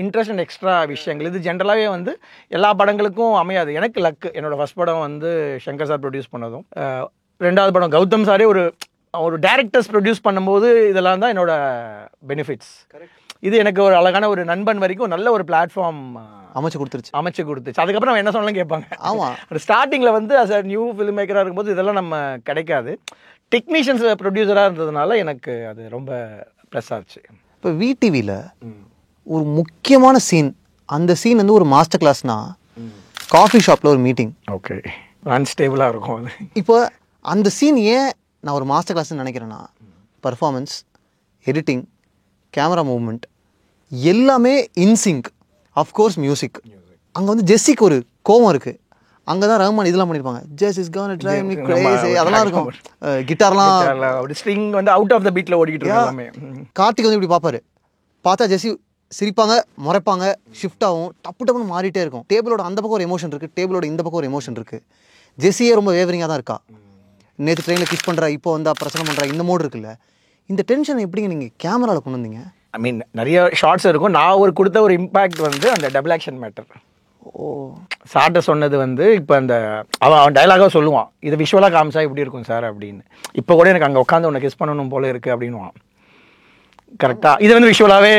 இன்ட்ரெஸ்ட் அண்ட் எக்ஸ்ட்ரா விஷயங்கள். இது ஜென்ரலாகவே வந்து எல்லா படங்களுக்கும் அமையாது. எனக்கு லக்கு, என்னோடய ஃபஸ்ட் படம் வந்து சங்கர் சார் ப்ரொடியூஸ் பண்ணதும், ரெண்டாவது படம் கௌதம் சாரே ஒரு டேரக்டர்ஸ் ப்ரொடியூஸ் பண்ணும்போது இதெல்லாம் தான் என்னோட பெனிஃபிட்ஸ். இது எனக்கு ஒரு அழகான ஒரு நண்பன் வரைக்கும் நல்ல ஒரு பிளாட்ஃபார்ம் அமைச்சு கொடுத்துச்சு. அதுக்கப்புறம் நம்ம என்ன சொன்னாலும் கேட்பாங்க. ஆமாம், ஸ்டார்டிங்கில் வந்து அஸ் அ நியூ ஃபிலிம் மேக்கராக இருக்கும்போது இதெல்லாம் நம்ம கிடைக்காது. டெக்னீஷியன்ஸ் ப்ரொடியூசராக இருந்ததுனால எனக்கு அது ரொம்ப ப்ளஸ் ஆச்சு. இப்போ விடிவியில் ஒரு முக்கியமான சீன், அந்த சீன் வந்து ஒரு மாஸ்டர் கிளாஸ்னா காஃபி ஷாப்பில் ஒரு மீட்டிங். ஓகே, அன்ஸ்டேபிளாக இருக்கும் அது. இப்போ அந்த சீன் ஏன் நான் ஒரு மாஸ்டர் கிளாஸ்ன்னு நினைக்கிறேன்னா, பர்ஃபார்மன்ஸ், எடிட்டிங், கேமரா மூவ்மெண்ட் எல்லாமே இன்சிங்க். Of course music. அங்கே வந்து ஜெஸ்ஸிக்கு ஒரு கோவம் இருக்குது. அங்கே தான் ரஹ்மான் இதெல்லாம் பண்ணியிருப்பாங்க. Jazz is gonna drive me crazy அதெல்லாம் இருக்கும். கிட்டார்லாம் ஸ்ட்ரிங் வந்து அவுட் ஆஃப் த பீட்டில் ஓடிக்கிட்டு இருக்காங்க. கார்த்திக் வந்து இப்படி பார்ப்பாரு, பார்த்தா ஜெஸ்ஸி சிரிப்பாங்க, முறைப்பாங்க, ஷிஃப்ட் ஆகும், டப்புன்னு மாறிட்டே இருக்கும். டேபிளோட அந்த பக்கம் ஒரு எமோஷன் இருக்குது, டேபிளோட இந்த பக்கம் ஒரு எமோஷன் இருக்குது. ஜெஸ்ஸியே ரொம்ப வேவரிங்காக தான் இருக்கா. நேற்று ட்ரெயினில் கிஸ் பண்ணுறா, இப்போ வந்தா பிரச்சனை பண்ணுறா, இந்த மோடு இருக்குல்ல. இந்த டென்ஷன் எப்படிங்க நீங்கள் கேமராவில் கொண்டு வந்தீங்க? ஐ மீன் நிறைய ஷார்ட்ஸ் இருக்கும். நான் கொடுத்த ஒரு இம்பேக்ட் வந்து அந்த டபுள் ஆக்ஷன் மேட்டர். சார்ட்ட சொன்னது வந்து இப்போ அந்த அவன் டைலாகாக சொல்லுவான், இது விஷுவலாக காமிச்சா இப்படி இருக்கும் சார் அப்படின்னு. இப்போ கூட எனக்கு அங்கே உட்காந்து உன்னை கிஸ் பண்ணணும் போல இருக்குது அப்படின்வான். கரெக்டாக இது வந்து விஷுவலாகவே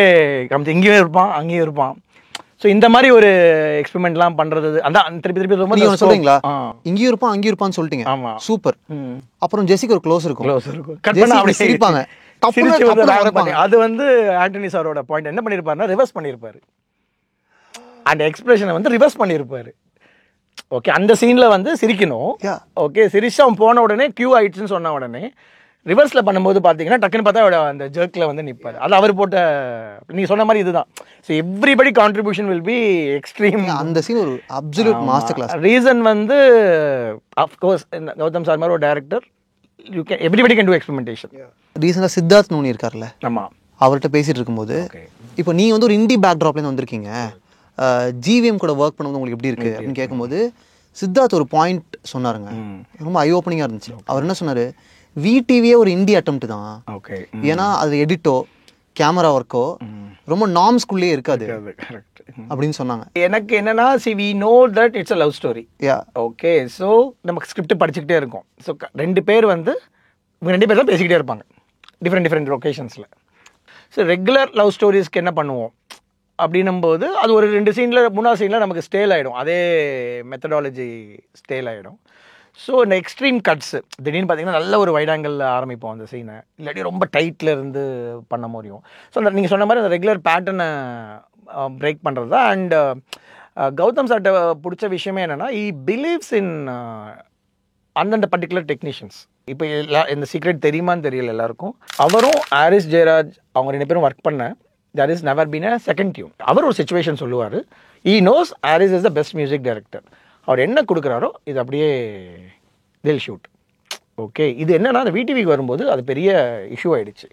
காமிச்சு இங்கேயும் இருப்பான் அங்கேயும் இருப்பான். ஸோ இந்த மாதிரி ஒரு எக்ஸ்பெரிமெண்ட்லாம் பண்ணுறது அதான் திருப்பி ரொம்ப சொல்றீங்களா? இங்கேயும் இருப்பான் அங்கேயும் இருப்பான்னு சொல்லிட்டீங்க. ஆமாம், சூப்பர். அப்புறம் ஜெசிக்கு ஒரு க்ளோஸ் இருக்கும், கட் பண்ண அப்படி சிரிப்பாங்க. அது வந்து ஆண்டனி சாரோட பாயிண்ட் என்ன பண்ணியிருப்பாருன்னா ரிவர்ஸ் பண்ணியிருப்பாரு. அந்த எக்ஸ்பிரஷனை வந்து ரிவர்ஸ் பண்ணியிருப்பாரு. ஓகே, அந்த சீனில் வந்து சிரிக்கணும். ஓகே, சிரிச்சு அவன் போன உடனே கியூ ஆயிடுச்சுன்னு சொன்ன உடனே ரிவர்ஸில் பண்ணும்போது பார்த்தீங்கன்னா டக்குன்னு பார்த்தா அந்த ஜர்க்கில் வந்து நிற்பார். அது அவர் போட்ட நீங்கள் சொன்ன மாதிரி இதுதான். So everybody contribution will be extreme. அந்த சீன் ஒரு அப்சல்யூட் மாஸ்டர் கிளாஸ். ரீசன் வந்து அஃப்கோர்ஸ் கௌதம் சார் மாதிரி ஒரு director, you can everybody can do experimentation. ரீசெண்டாக சித்தார்த் நூனி இருக்கார்ல, ஆமாம், அவர்கிட்ட பேசிகிட்டு இருக்கும்போது இப்போ நீங்கள் வந்து ஒரு இண்டி பேக்ட்ராப்லேருந்து வந்திருக்கீங்க, ஜிவிஎம் கூட ஒர்க் பண்ணும்போது உங்களுக்கு எப்படி இருக்குது அப்படின்னு கேட்கும்போது சித்தார்த் ஒரு பாயிண்ட் சொன்னாருங்க, ரொம்ப ஐ ஓப்பனிங்காக இருந்துச்சு. அவர் என்ன சொன்னார், விடிவியே ஒரு இண்டி அட்டெம்ப்ட் தான். ஓகே, ஏன்னா அது எடிட்டோ கேமரா ஒர்க்கோ ரொம்ப நார்ம்ஸ்குள்ளேயே இருக்காது அப்படின்னு சொன்னாங்க. எனக்கு என்னன்னா we know that it's a love story. Okay, so நமக்கு ஸ்கிரிப்ட் படிச்சுக்கிட்டே இருக்கும். ஸோ ரெண்டு பேர் வந்து இவங்க ரெண்டு பேர் தான் பேசிக்கிட்டே இருப்பாங்க டிஃப்ரெண்ட் லொக்கேஷன்ஸில். ஸோ ரெகுலர் லவ் ஸ்டோரிஸ்க்கு என்ன பண்ணுவோம் அப்படின்னும்போது அது ஒரு 2 சீனில் 3வது சீனில் நமக்கு ஸ்டேல் ஆகிடும், அதே மெத்தடாலஜி ஸ்டேல் ஆகிடும். ஸோ இந்த எக்ஸ்ட்ரீம் கட்ஸு திடீர்னு பார்த்தீங்கன்னா நல்ல ஒரு வைட் ஆங்கிளில் ஆரம்பிப்போம் அந்த சீனை, இல்லாட்டி ரொம்ப டைட்டில் இருந்து பண்ண முடியும். ஸோ அந்த நீங்கள் சொன்ன மாதிரி அந்த ரெகுலர் பேட்டர்னை பிரேக் பண்ணுறது தான். அண்ட் கௌதம் சார்ட்ட பிடிச்ச விஷயமே என்னென்னா ஈ பிலீவ்ஸ் இன் அந்தந்த பர்டிகுலர் டெக்னீஷியன்ஸ். இப்போ இந்த சீக்ரெட் தெரியுமான்னு தெரியல எல்லாருக்கும். அவரும் ஹாரிஸ் ஜெயராஜ் அவங்க 2 பேரும் ஒர்க் பண்ண there is never been a second tune. அவர் ஒரு சிச்சுவேஷன் சொல்லுவார், he knows Haris is the best music director. அவர் என்ன கொடுக்குறாரோ இது அப்படியே they'll shoot. ஓகே, இது என்னன்னா அந்த விடிவிக்கு வரும்போது அது பெரிய இஷ்யூ ஆகிடுச்சு.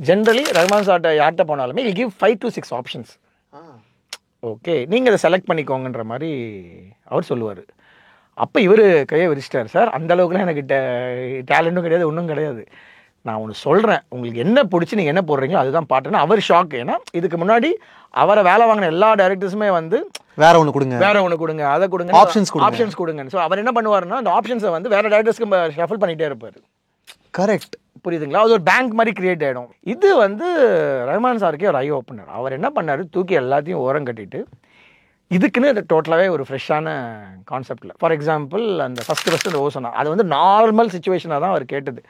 ஜென்ரலி ரஹ்மான் சார்ட்ட யார்கிட்ட போனாலுமே I'll give 5 to 6 options. Okay, நீங்கள் அதை செலக்ட் பண்ணிக்கோங்கன்ற மாதிரி அவர் சொல்லுவார். அப்போ இவர் கையை விரிச்சிட்டார், சார் அந்தளவுக்குலாம் எனக்கு டேலண்ட்டும் கிடையாது ஒன்றும் கிடையாது, நான் ஒன்று சொல்கிறேன், உங்களுக்கு என்ன பிடிச்சி நீங்கள் என்ன போடுறீங்களோ அதுதான் பாட்டுன்னு. அவர் ஷாக். ஏன்னா இதுக்கு முன்னாடி அவரை வேலை வாங்கின எல்லா டைரக்டர்ஸுமே வந்து வேற ஒன்று கொடுங்க அதை கொடுங்க ஆப்ஷன்ஸ் கொடுங்க. ஸோ அவர் என்ன பண்ணுவாருன்னா அந்த ஆப்ஷன்ஸை வந்து வேற டைரக்டர்ஸ்க்கு ஷஃபில் பண்ணிகிட்டே இருப்பார். கரெக்ட், புரியுதுங்களா? அது ஒரு பேங்க் மாதிரி கிரியேட் ஆகிடும். இது வந்து ரஹ்மான் சாருக்கே ஒரு ஐ ஓப்பனர். அவர் என்ன பண்ணார், தூக்கி எல்லாத்தையும் ஓரம் கட்டிட்டு இதுக்குன்னு டோட்டலாகவே ஒரு ஃப்ரெஷ்ஷான கான்செப்டில். ஃபார் எக்ஸாம்பிள் அந்த ஃபஸ்ட்டு அந்த ஓசோனா அது வந்து நார்மல் சுச்சுவேஷனாக தான் அவர் கேட்டது.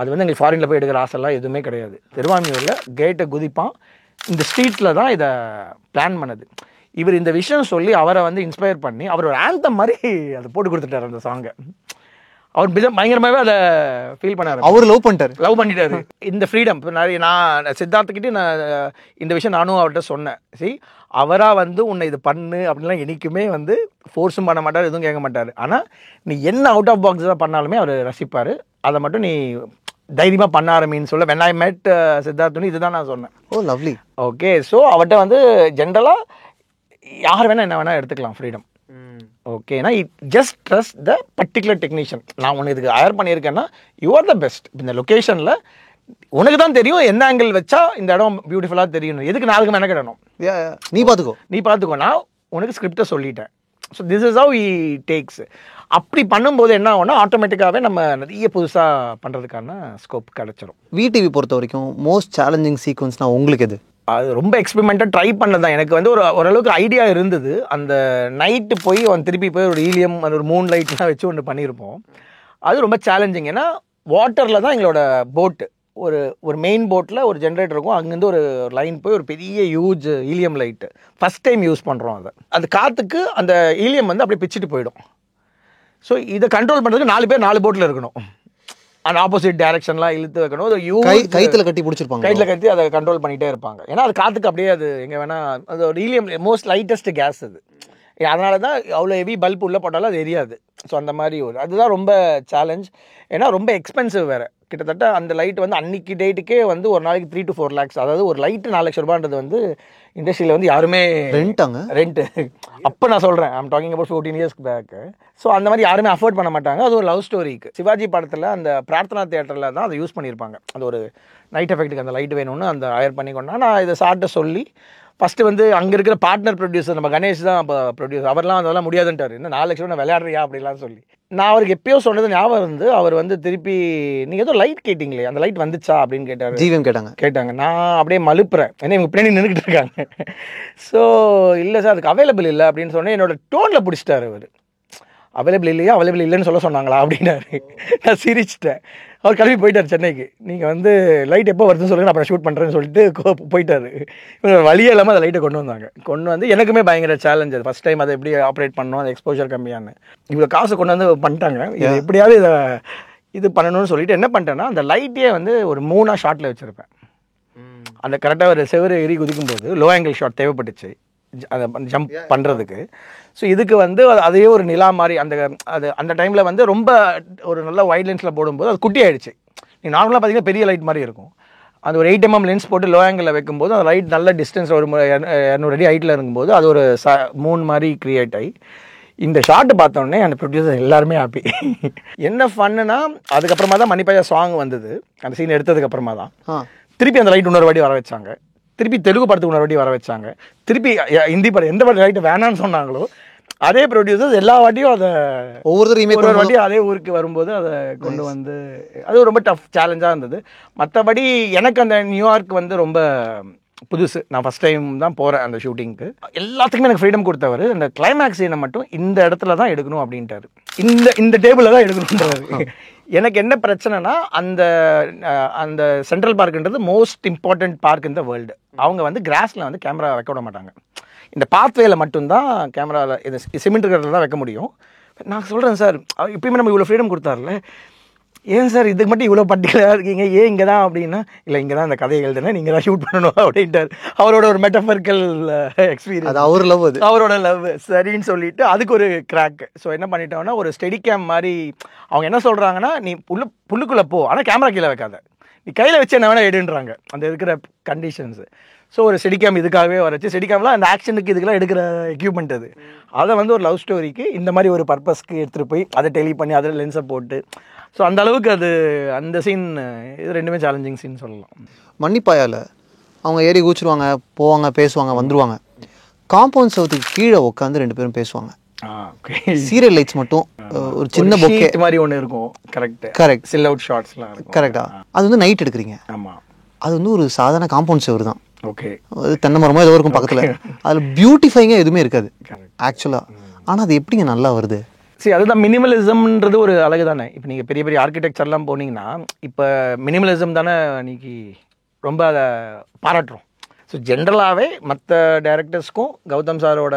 அது வந்து எங்களுக்கு ஃபாரினில் போய் எடுக்கிற ஆசைலாம் எதுவுமே கிடையாது. திருவான்மியூரில் கேட்டை குதிப்பான், இந்த ஸ்ட்ரீட்டில் தான் இதை பிளான் பண்ணது. இவர் இந்த விஷயம் சொல்லி அவரை வந்து இன்ஸ்பயர் பண்ணி அவர் ஒரு ஆந்தம் மாதிரி அதை போட்டு கொடுத்துட்டார் அந்த சாங்கை. அவர் பயங்கரமாகவே அதை ஃபீல் பண்ணார். அவர் லவ் பண்ணிட்டாரு. இந்த ஃப்ரீடம் இப்போ நான் சித்தார்த்துக்கிட்டே நான் இந்த விஷயம் நானும் அவர்கிட்ட சொன்னேன். சரி, அவராக வந்து உன்னை இது பண்ணு அப்படின்லாம் என்றைக்குமே வந்து ஃபோர்ஸும் பண்ண மாட்டார், எதுவும் கேட்க மாட்டார். ஆனால் நீ என்ன அவுட் ஆஃப் பாக்ஸ் தான் பண்ணாலுமே அவர் ரசிப்பார். அதை மட்டும் நீ தைரியமாக பண்ண ஆரம்பின்னு சொல்ல வென் ஐ மெட் சித்தார்த்துன்னு இதுதான் நான் சொன்னேன். ஓ லவ்லி. ஓகே, ஸோ அவர்கிட்ட வந்து ஜென்ரலாக யார் வேணால் என்ன வேணால் எடுத்துக்கலாம் ஃப்ரீடம். ஓகேனா it just trust the particular technician. நான் உனக்கு இதுக்கு ஹயர் பண்ணியிருக்கேன்னா யூ ஆர் த பெஸ்ட். இந்த லொக்கேஷனில் உனக்கு தான் தெரியும் எந்த ஆங்கிள் வச்சா இந்த இடம் பியூட்டிஃபுல்லாக தெரியணும். எதுக்கு நாளுக்கு மெனக்கிடணும், நீ பார்த்துக்கோ. நான் உனக்கு ஸ்கிரிப்டை சொல்லிட்டேன். So this is how he takes. அப்படி பண்ணும்போது என்ன ஆகும்னா ஆட்டோமேட்டிக்காகவே நம்ம நிறைய புதுசாக பண்ணுறதுக்கான ஸ்கோப் கிடச்சிரும். விடிவி பொறுத்த வரைக்கும் மோஸ்ட் சேலஞ்சிங் சீக்வன்ஸ்னால் உங்களுக்கு எது? அது ரொம்ப எக்ஸ்பெரிமெண்ட்டாக ட்ரை பண்ணது தான். எனக்கு வந்து ஓரளவுக்கு ஐடியா இருந்தது. அந்த நைட்டு போய் திருப்பி போய் ஒரு ஹீலியம் அந்த ஒரு மூன் லைட்லாம் வச்சு ஒன்று பண்ணியிருப்போம். அது ரொம்ப சேலஞ்சிங். ஏன்னா வாட்டரில் தான் எங்களோட போட்டு ஒரு மெயின் போட்டில் ஒரு ஜென்ரேட்டர் இருக்கும். அங்கேருந்து ஒரு லைன் போய் ஒரு பெரிய huge helium light first time use பண்ணுறோம். அது காற்றுக்கு அந்த ஹீலியம் வந்து அப்படியே பிச்சுட்டு போயிடும். ஸோ இதை கண்ட்ரோல் பண்ணுறதுக்கு 4 பேர் 4 போட்டில் இருக்கணும். அந்த ஆப்போசிட் டைரக்ஷன்லாம் இழுத்து வைக்கணும். கைத்தில் கட்டி பிடிச்சிருப்பாங்க, கைத்தில் கட்டி அதை கண்ட்ரோல் பண்ணிகிட்டே இருப்பாங்க. ஏன்னா அது காற்றுக்கு அப்படியே அது எங்கே வேணால் அது ஒரு ஹீலியம் மோஸ்ட் லைட்டஸ்ட் கேஸ் அது. அதனால தான் அவ்வளோ ஹெவி பல்ப் உள்ளே போட்டாலும் அது எரியாது. ஸோ அந்த மாதிரி அதுதான் ரொம்ப சேலஞ்ச். ஏன்னா ரொம்ப எக்ஸ்பென்சிவ் வேறு. கிட்டத்தட்ட அந்த லைட் வந்து அன்னைக்கு டேட்டுக்கே வந்து ஒரு நாளைக்கு 3 to 4 lakhs. அதாவது ஒரு லைட்டு 4 லட்ச ரூபான்றது வந்து இண்டஸ்ட்ரியில் வந்து யாருமே ரெண்ட்டு அப்போ நான் சொல்கிறேன், I'm talking about 14 years back. So அந்த மாதிரி யாருமே அஃபோர்ட் பண்ண மாட்டாங்க. அது ஒரு லவ் ஸ்டோரிக்கு. சிவாஜி படத்தில் அந்த பிரார்த்தனா தியேட்டரில் தான் அதை யூஸ் பண்ணியிருப்பாங்க. அது ஒரு நைட் எஃபெக்ட்டுக்கு அந்த லைட் வேணும்னு அந்த ஹயர் பண்ணிக்கொண்டா நான் இதை சார்ட்ட சொல்லி ஃபஸ்ட்டு வந்து அங்கே இருக்கிற பார்ட்னர் ப்ரொடியூசர் நம்ம கணேஷ் தான் அப்போ ப்ரொடியூசர். அவர்லாம் அதெல்லாம் முடியாதுன்ட்டார். இன்னும் 4 லட்சம் நான் விளையாடுறியா அப்படிலாம் சொல்லி நான் அவருக்கு எப்பயோ சொன்னது ஞாபகம் இருந்து அவர் வந்து திருப்பி நீங்கள் ஏதோ லைட் கேட்டிங்களே அந்த லைட் வந்துச்சா அப்படின்னு கேட்டார். ஜீவன் கேட்டாங்க. நான் அப்படியே மலுப்புறேன், ஏன்னா இவங்க பின்னாடி நின்றுக்கிட்டு இருக்காங்க. ஸோ இல்லை சார் அதுக்கு அவைலபிள் இல்லை அப்படின்னு சொன்னேன். என்னோட டோனில் பிடிச்சிட்டாரு அவர். அவைலபிள் இல்லைன்னு சொல்ல சொன்னாங்களா அப்படின்னாரு. நான் சிரிச்சிட்டேன். அவர் கிளம்பி போயிட்டார் சென்னைக்கு. நீங்கள் வந்து லைட் எப்போ வருதுன்னு சொல்லுங்கள், அப்புறம் ஷூட் பண்ணுறேன்னு சொல்லிட்டு போயிட்டார். வழியே இல்லாமல் அந்த லைட்டை கொண்டு வந்து எனக்குமே பயங்கர சேலஞ்ச். அது ஃபஸ்ட் டைம் அதை எப்படி ஆப்ரேட் பண்ணணும், அது எக்ஸ்போஜர் கம்மியானு இவ்வளோ காசு கொண்டு வந்து பண்ணிட்டாங்க. இது எப்படியாவது இது பண்ணணும்னு சொல்லிட்டு என்ன பண்ணிட்டேன்னா அந்த லைட்டே வந்து ஒரு 3 ஷாட்டில் வச்சுருப்பேன். அந்த கரெக்டாக ஒரு செவரு எரி குதிக்கும் போது லோ ஆங்கிள் ஷாட் தேவைப்பட்டுச்சு அதை ஜம்ப் பண்ணுறதுக்கு. ஸோ இதுக்கு வந்து அதே ஒரு நிலா மாதிரி அந்த டைமில் வந்து ரொம்ப ஒரு நல்ல வைட் லென்ஸில் போடும்போது அது குட்டி ஆகிடுச்சு. நீங்கள் நார்மலாக பார்த்தீங்கன்னா பெரிய லைட் மாதிரி இருக்கும். அது ஒரு 8 mm லென்ஸ் போட்டு லோ ஆங்கிளில் வைக்கும்போது அந்த லைட் நல்ல டிஸ்டன்ஸில் ஒரு 200 அடி ஹைட்டில் இருக்கும்போது அது ஒரு மூன் மாதிரி க்ரியேட் ஆகி இந்த ஷாட்டு பார்த்தோன்னே அந்த ப்ரொடியூசர் எல்லாருமே ஹாப்பி. என்ன ஃபன்னுனா அதுக்கப்புறமா தான் மணிப்பையா சாங் வந்தது. அந்த சீன் எடுத்ததுக்கப்புறமா தான் திருப்பி அந்த லைட் இன்னொரு வாட்டி வர வச்சாங்க. திருப்பி தெலுங்கு படத்துக்கு இன்னொரு வாட்டி வர வச்சாங்க. திருப்பி ஹிந்தி படம் எந்த படம் லைட்டு வேணான்னு சொன்னாங்களோ அதே ப்ரொடியூசர்ஸ் எல்லா வாட்டியும் அதை ஒவ்வொரு வாட்டி அதே ஊருக்கு வரும்போது அதை கொண்டு வந்து அது ரொம்ப டஃப் சேலஞ்சாக இருந்தது. மற்றபடி எனக்கு அந்த நியூயார்க் வந்து ரொம்ப புதுசு. நான் ஃபஸ்ட் டைம் தான் போகிறேன் அந்த ஷூட்டிங்க்கு. எல்லாத்துக்குமே எனக்கு ஃப்ரீடம் கொடுத்தவர். அந்த கிளைமேக்ஸ் சீனை மட்டும் இந்த இடத்துல தான் எடுக்கணும் அப்படின்ட்டாரு. இந்த டேபிளில் தான் எடுக்கணுன்றாரு. எனக்கு என்ன பிரச்சனைனா அந்த சென்ட்ரல் பார்க்குன்றது most important park in the world. அவங்க வந்து கிராஸில் வந்து கேமரா வைக்க விட மாட்டாங்க. இந்த பாத்வேல மட்டும்தான் கேமராவில் இது சிமெண்ட் இருக்கிறதுல தான் வைக்க முடியும். நான் சொல்கிறேன் சார் இப்பயுமே நம்ம இவ்வளோ ஃப்ரீடம் கொடுத்தாருல, ஏன் சார் இதுக்கு மட்டும் இவ்வளோ பர்டிகுலராக இருக்கீங்க, ஏன் இங்கே தான் அப்படின்னா இல்லை இங்கே தான் அந்த கதையை எழுதுனேன், நீங்கள் தான் ஷூட் பண்ணணும் அப்படின்ட்டார். அவரோட ஒரு மெட்டஃபரிக்கல் எக்ஸ்பீரியன்ஸ், அவரோட லவ் சரின்னு சொல்லிட்டு அதுக்கு ஒரு கிராக். ஸோ என்ன பண்ணிட்டோம்னா ஒரு ஸ்டெடி கேம் மாதிரி அவங்க என்ன சொல்கிறாங்கன்னா நீ புல்லுக்குள்ளே போ ஆனால் கேமரா கீழே வைக்காத, நீ கையில் வச்சு என்ன வேணால் எடுன்றாங்க அந்த இருக்கிற கண்டிஷன்ஸு. ஸோ ஒரு ஸ்டெடிகேம் இதுக்காகவே வரச்சு. ஸ்டெடிகேம்லாம் அந்த ஆக்ஷனுக்கு இதுக்கெல்லாம் எடுக்கிற எக்யூப்மெண்ட் அது. அதை வந்து ஒரு லவ் ஸ்டோரிக்கு இந்த மாதிரி ஒரு பர்பஸ்க்கு எடுத்துகிட்டு போய் அதை டெலி பண்ணி அதில் லென்ஸை போட்டு ஸோ அந்த அளவுக்கு அது அந்த சீன் இது ரெண்டுமே சேலஞ்சிங் சீன் சொல்லலாம். மன்னிப்பாயால் அவங்க ஏறி கூச்சிருவாங்க, போவாங்க, பேசுவாங்க, வந்துடுவாங்க. காம்பவுண்ட் சவுத்துக்கு கீழே உட்காந்து 2 பேரும் பேசுவாங்க. சீரியல் லைட்ஸ் மட்டும் ஒரு சின்ன பொக்கே மாதிரி ஒன்று இருக்கும். கரெக்ட் சில் அவுட் ஷாட்ஸ்லாம் இருக்கும். கரெக்டா? அது வந்து நைட் எடுக்கிறீங்க. ஆமாம். அது வந்து ஒரு சாதாரண காம்பவுண்ட் சவர் தான். ஓகே. அது தென்னை மரமோ ஏதோ இருக்கும் பக்கத்தில். அதில் பியூட்டிஃபைங்காக எதுவுமே இருக்காது ஆக்சுவலாக. ஆனால் அது எப்படிங்க நல்லா வருது? சரி, அதுதான் மினிமலிசம்ன்றது ஒரு அழகு தானே. இப்போ நீங்கள் பெரிய பெரிய ஆர்கிடெக்சர்லாம் போனீங்கன்னா இப்போ மினிமலிசம் தானே இன்னைக்கு ரொம்ப அதை பாராட்டுறோம். ஸோ ஜென்ரலாகவே மற்ற டைரக்டர்ஸ்க்கும் கௌதம் சாரோட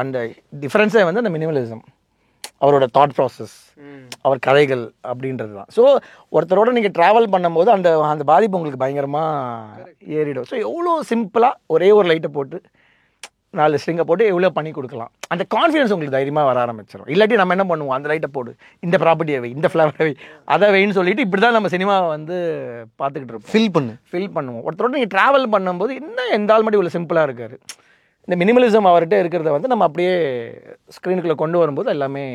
அந்த டிஃப்ரென்ஸே வந்து அந்த மினிமலிசம், அவரோட தாட் ப்ராசஸ், அவர் கதைகள் அப்படின்றது தான். ஸோ ஒருத்தரோட நீங்கள் ட்ராவல் பண்ணும்போது அந்த அந்த பாதிப்பு உங்களுக்கு பயங்கரமாக ஏறிடும். ஸோ எவ்வளோ சிம்பிளாக ஒரே ஒரு லைட்டை போட்டு 4 ஸ்ட்ரிங்கை போட்டு எவ்வளோ பண்ணி கொடுக்கலாம், அந்த கான்ஃபிடன்ஸ் உங்களுக்கு தைரியமாக வர ஆரம்பிச்சிடும். இல்லாட்டி நம்ம என்ன பண்ணுவோம், அந்த லைட்டை போடு, இந்த ப்ராப்பர்ட்டியை வை, இந்த ஃப்ளவரை வை, அதை வைன்னு சொல்லிட்டு இப்படி தான் நம்ம சினிமாவை வந்து பார்த்துக்கிட்டு இருப்போம். ஃபில் பண்ணுவோம். ஒருத்தரோட நீங்கள் ட்ராவல் பண்ணும்போது இன்னும் எந்த ஆள் மட்டும் இவ்வளோ சிம்பிளாக இருக்காரு. இந்த மினிமலிசம் அவர்கிட்ட இருக்கிறத வந்து நம்ம அப்படியே ஸ்க்ரீனுக்குள்ளே கொண்டு வரும்போது எல்லாமே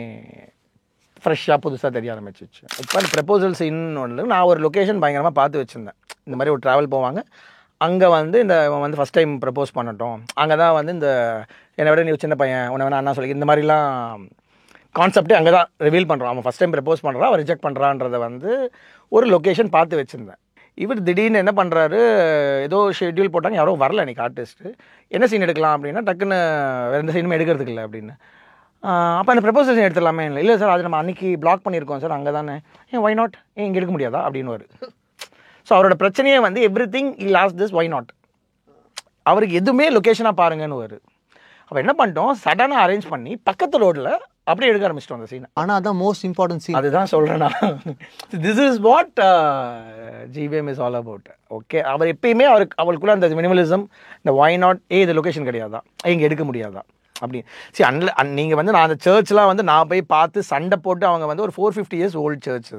ஃப்ரெஷ்ஷாக புதுசாக தெரிய ஆரம்பிச்சிச்சு. இப்போ அந்த ப்ரப்போசல் சீன் ஒன்று நான் ஒரு லொக்கேஷன் பயங்கரமாக பார்த்து வச்சுருந்தேன். இந்த மாதிரி ஒரு ட்ராவல் போவாங்க, அங்கே வந்து இந்த வந்து ஃபஸ்ட் டைம் ப்ரப்போஸ் பண்ணட்டும், அங்கே தான் வந்து இந்த என்னை விட நீ சின்ன பையன், உன்னை வேணா அண்ணா சொல்லி இந்த மாதிரிலாம் கான்செப்டே அங்கே தான் ரிவீல் பண்ணுறான். அவன் ஃபஸ்ட் டைம் ப்ரப்போஸ் பண்ணுறான், அவன் ரிஜெக்ட் பண்ணுறான்றதை வந்து ஒரு லொக்கேஷன் பார்த்து வச்சுருந்தேன். இவர் திடீர்னு என்ன பண்ணுறாரு, ஏதோ ஷெட்யூல் போட்டாங்க, யாரோ வரல எனக்கு ஆர்டிஸ்ட்டு, என்ன சீன் எடுக்கலாம் அப்படின்னா டக்குன்னு வேறு எந்த சீனுமே எடுக்கிறதுக்கு இல்லை அப்படின்னு. அப்போ அந்த ப்ரப்போசல் சீன் எடுத்துடலாமே, இல்லை சார் அது நம்ம அன்றைக்கி பிளாக் பண்ணியிருக்கோம் சார், அங்கே தானே, ஒய் நாட், இங்கே எடுக்க முடியாதா அப்படின்னு வரும். ஸோ அவரோட பிரச்சனையே வந்து everything I lost this why not, அவருக்கு எதுவுமே லொக்கேஷனாக பாருங்கன்னு வரும். அப்போ என்ன பண்ணிட்டோம், சடனாக அரேஞ்ச் பண்ணி பக்கத்து ரோடில் அப்படியே எடுக்க ஆரம்பிச்சிட்டோம் அந்த சீனை. ஆனால் அதான் மோஸ்ட் இம்பார்ட்டன்ட் சீன். அதுதான் சொல்கிறேன்னா, this is what GVM is all about. Okay, அவர் எப்பயுமே அவருக்குள்ள அந்த மினிமலிசம், இந்த ஒய் நாட், இது லொக்கேஷன் கிடையாதா, இங்கே எடுக்க முடியாதா அப்படி. சரி, நீங்கள் வந்து நான் அந்த சர்ச்லாம் வந்து நான் போய் பார்த்து சண்டை போட்டு, அவங்க வந்து ஒரு 450 years ஓல்டு சர்ச்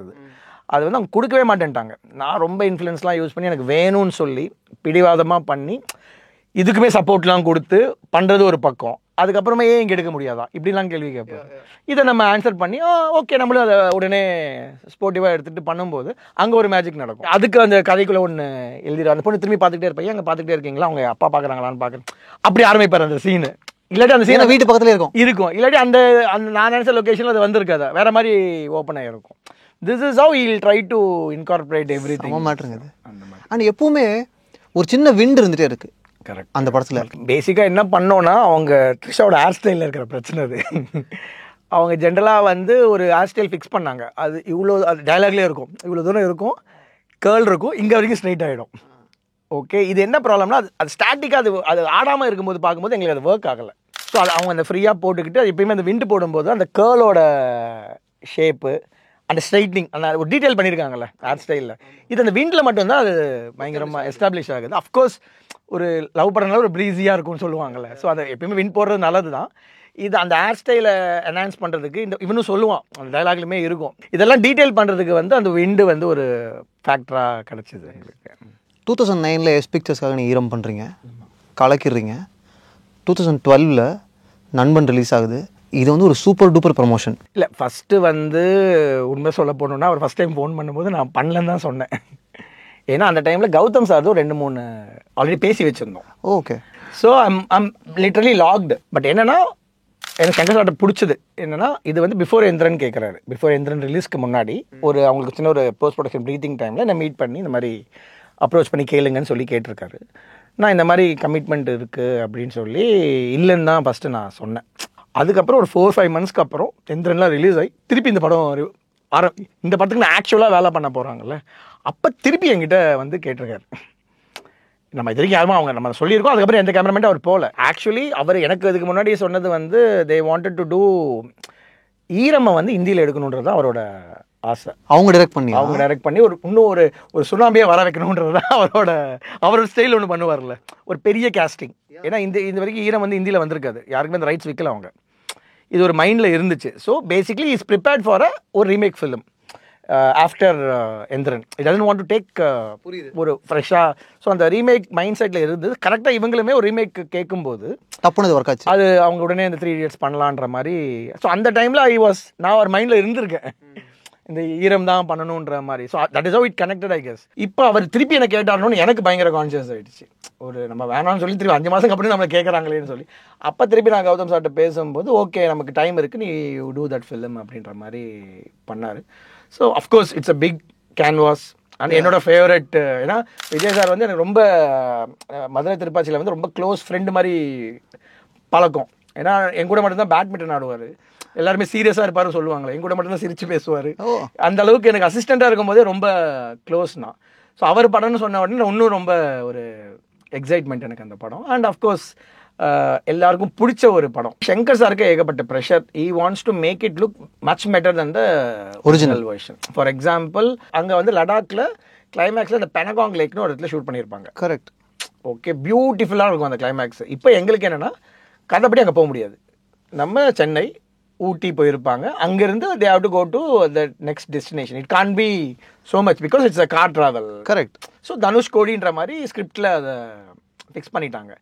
அது வந்து அவங்க கொடுக்கவே மாட்டேன்ட்டாங்க. நான் ரொம்ப இன்ஃப்ளூயன்ஸ்லாம் யூஸ் பண்ணி எனக்கு வேணும்னு சொல்லி பிடிவாதமாக பண்ணி இதுக்குமே சப்போர்ட்லாம் கொடுத்து பண்ணுறது ஒரு பக்கம். அதுக்கப்புறமா ஏன் இங்கே எடுக்க முடியாதா இப்படிலாம் கேள்வி கேட்போம். இதை நம்ம ஆன்சர் பண்ணி ஓகே நம்மளும் அதை உடனே ஸ்போர்ட்டிவாக எடுத்துகிட்டு பண்ணும்போது அங்கே ஒரு மேஜிக் நடக்கும். அதுக்கு அந்த கதைக்குள்ளே ஒன்று எழுதிடும். அந்த பொண்ணு திரும்பி பார்த்துக்கிட்டே இருப்பேன், அங்கே பார்த்துக்கிட்டே இருக்கீங்களா, அவங்க அப்பா பார்க்குறாங்களான்னு பார்க்குறேன், அப்படி ஆரம்பிப்பார் அந்த சீனு. இல்லாட்டி அந்த சீனை வீட்டு பக்கத்தில் இருக்கும், இல்லாட்டி அந்த நான் நினச்ச லொக்கேஷனில் அது வந்திருக்காது, வேறு மாதிரி ஓப்பன் ஆகிருக்கும். This is how he'll try to incorporate everything. மாற்றுங்க அது. அண்ட் எப்பவுமே ஒரு சின்ன விண்ட் இருந்துகிட்டே இருக்குது. கரெக்ட். அந்த படத்தில் பேசிக்காக என்ன பண்ணோன்னா, அவங்க த்ரிஷாவோட ஹேர் ஸ்டைலில் இருக்கிற பிரச்சனை அது. அவங்க ஜென்ரலாக வந்து ஒரு ஹேர் ஸ்டைல் ஃபிக்ஸ் பண்ணாங்க, அது இவ்வளோ அது டைலாக்லேயே இருக்கும், இவ்வளோ தூரம் இருக்கும், கேர்ள் இருக்கும், இங்கே வரைக்கும் ஸ்ட்ரைட் ஆகிடும். ஓகே, இது என்ன ப்ராப்ளம்னா, அது ஸ்டாட்டிக்காக அது ஆடாமல் இருக்கும்போது பார்க்கும்போது எங்களுக்கு அது ஒர்க் ஆகலை. ஸோ அது அவங்க அந்த ஃப்ரீயாக போட்டுக்கிட்டு அது எப்பயுமே அந்த விண்டு போடும்போது அந்த கேர்ளோட ஷேப்பு, அந்த ஸ்ட்ரைட்னிங், அந்த ஒரு டீட்டெயில் பண்ணியிருக்காங்கல்ல ஹேர் ஸ்டைலில், இது அந்த விண்டில் மட்டும்தான் அது பயங்கரமாக எஸ்டாப்ளிஷ் ஆகுது. அஃப்கோர்ஸ் ஒரு லவ் பண்ணுறதுனால ஒரு ப்ரீஸியாக இருக்கும்னு சொல்லுவாங்கள்ல, ஸோ அதை எப்பயுமே விண்ட் போடுறது நல்லது தான். இது அந்த ஹேர் ஸ்டைலை என்ஹான்ஸ் பண்ணுறதுக்கு இவனும் சொல்லுவான், அந்த டைலாக்லையுமே இருக்கும், இதெல்லாம் டீட்டெயில் பண்ணுறதுக்கு வந்து அந்த விண்டு வந்து ஒரு ஃபேக்டராக கிடச்சிது எங்களுக்கு. 2009 எஸ் பிக்சர்ஸ்க்காக நீங்கள் ஈரம் பண்ணுறீங்க, கலக்கிடுறீங்க. 2012 நண்பன் ரிலீஸ் ஆகுது. இது வந்து ஒரு சூப்பர் டூப்பர் ப்ரமோஷன். இல்லை, ஃபஸ்ட்டு வந்து உண்மை சொல்ல போகணுன்னா அவர் ஃபஸ்ட் டைம் ஃபோன் பண்ணும்போது நான் பண்ணலன்னு தான் சொன்னேன். ஏன்னா அந்த டைமில் கௌதம் சார் 2-3 ஆல்ரெடி பேசி வச்சுருந்தோம். Okay. So I'm literally logged. But என்னென்னா எனக்கு சங்கர் சார்ட்ட பிடிச்சது என்னென்னா, இது வந்து பிஃபோர் எந்திரன் கேட்குறாரு. பிஃபோர் எந்திரன் ரிலீஸ்க்கு முன்னாடி ஒரு அவங்களுக்கு சின்ன ஒரு போஸ்ட் ப்ரொடக்ஷன் ப்ரீத்திங் டைமில் நான் மீட் பண்ணி இந்த மாதிரி அப்ரோச் பண்ணி கேளுங்கன்னு சொல்லி கேட்டிருக்காரு. நான் இந்த மாதிரி கமிட்மெண்ட் இருக்குது அப்படின்னு சொல்லி இல்லைன்னு தான் ஃபஸ்ட்டு நான் சொன்னேன். அதுக்கப்புறம் ஒரு 4-5 monthsக்கு அப்புறம் எந்திரன்லாம் ரிலீஸ் ஆகி திருப்பி இந்த படம் இந்த படத்துக்கு நான் ஆக்சுவலாக வேலை பண்ண போகிறாங்கல்ல, அப்போ திருப்பி என்கிட்ட வந்து கேட்டிருக்காரு. நம்ம இது வரைக்கும் யாருமே அவங்க நம்ம சொல்லியிருக்கோம், அதுக்கப்புறம் எந்த கேமராமேன்ட்டும் அவர் போகல. ஆக்சுவலி அவர் எனக்கு இதுக்கு முன்னாடியே சொன்னது வந்து தே வாண்டட் டு டூ ஈரமை வந்து இந்தியில் எடுக்கணுன்றது தான் அவரோட ஆசை. அவங்க டைரக்ட் பண்ணி இன்னும் ஒரு சுனாமியாக வர வைக்கணுன்றது தான் அவரோட ஸ்டைல் ஒன்று பண்ணுவார்ல, ஒரு பெரிய கேஸ்டிங். ஏன்னா இந்த வரைக்கும் ஈரம் வந்து இந்தியில் வந்திருக்காது, யாருக்குமே அந்த ரைட்ஸ் விற்கல அவங்க. இது ஒரு மைண்டில் இருந்துச்சு. So basically is prepared for ஒரு remake film after Enthiran. It doesn't want to take ஒரு ஃப்ரெஷ்ஷாக. ஸோ அந்த ரீமேக் மைண்ட் செட்டில் இருந்தது. கரெக்டாக இவங்களுமே ஒரு ரீமேக் கேட்கும்போது தப்புனது ஒர்க் ஆச்சு. அது அவங்க உடனே இந்த 3 Idiots பண்ணலான்ற மாதிரி. ஸோ அந்த டைமில் நான் ஒரு மைண்டில் இருந்திருக்கேன், இந்த ஈரம் தான் பண்ணணுன்ற மாதிரி. So that is how it connected I guess. இப்போ அவர் திருப்பி என்ன கேட்டாருன்னு எனக்கு பயங்கர கான்ஷியஸ் ஆகிடுச்சு. ஒரு நம்ம வேணாம்னு சொல்லி திருப்பி 5 மாதம் அப்படி நம்மளை கேட்குறாங்களேன்னு சொல்லி அப்போ திருப்பி நான் கௌதம் சார்ட்ட பேசும்போது ஓகே நமக்கு டைம் இருக்குது, நீ டூ தட் ஃபிலிம் அப்படின்ற மாதிரி பண்ணார். So of course it's a big canvas. And என்னோட ஃபேவரட். ஏன்னா விஜய் சார் வந்து எனக்கு ரொம்ப மதுரை திருப்பாச்சியில் வந்து ரொம்ப க்ளோஸ் ஃப்ரெண்டு மாதிரி பழக்கம். ஏன்னா என் கூட மட்டும்தான் பேட்மிண்டன் ஆடுவார், எல்லாருமே சீரியஸாக இருப்பாருன்னு சொல்லுவாங்களே, என் கூட மட்டும்தான் சிரிச்சு பேசுவார். அந்த அளவுக்கு எனக்கு அசிஸ்டண்ட்டாக இருக்கும்போதே ரொம்ப க்ளோஸ்னா. ஸோ அவர் படம்னு சொன்ன உடனே இன்னும் ரொம்ப ஒரு எக்ஸைட்மெண்ட் எனக்கு அந்த படம். அண்ட் அஃப்கோர்ஸ் எல்லாருக்கும் பிடிச்ச ஒரு படம். சங்கர் சாருக்கு ஏகப்பட்ட pressure. He wants to make it look much better than the original version. For example அங்கே வந்து லடாக்ல கிளைமேக்ஸில் இந்த பெனகாங் லேக்னு ஒரு இடத்துல ஷூட் பண்ணியிருப்பாங்க. கரெக்ட். ஓகே, பியூட்டிஃபுல்லாக இருக்கும் அந்த கிளைமேக்ஸ். இப்போ எங்களுக்கு என்னென்னா கதைப்படி அங்கே போக முடியாது. நம்ம சென்னை ஊட்டி போயிருப்பாங்க, அங்கேருந்து they have to go to the next destination. It can be so much because it's a car travel. Correct. So தனுஷ்கோடின்ற மாதிரி ஸ்கிரிப்டில் அதை ஃபிக்ஸ் பண்ணிட்டாங்க.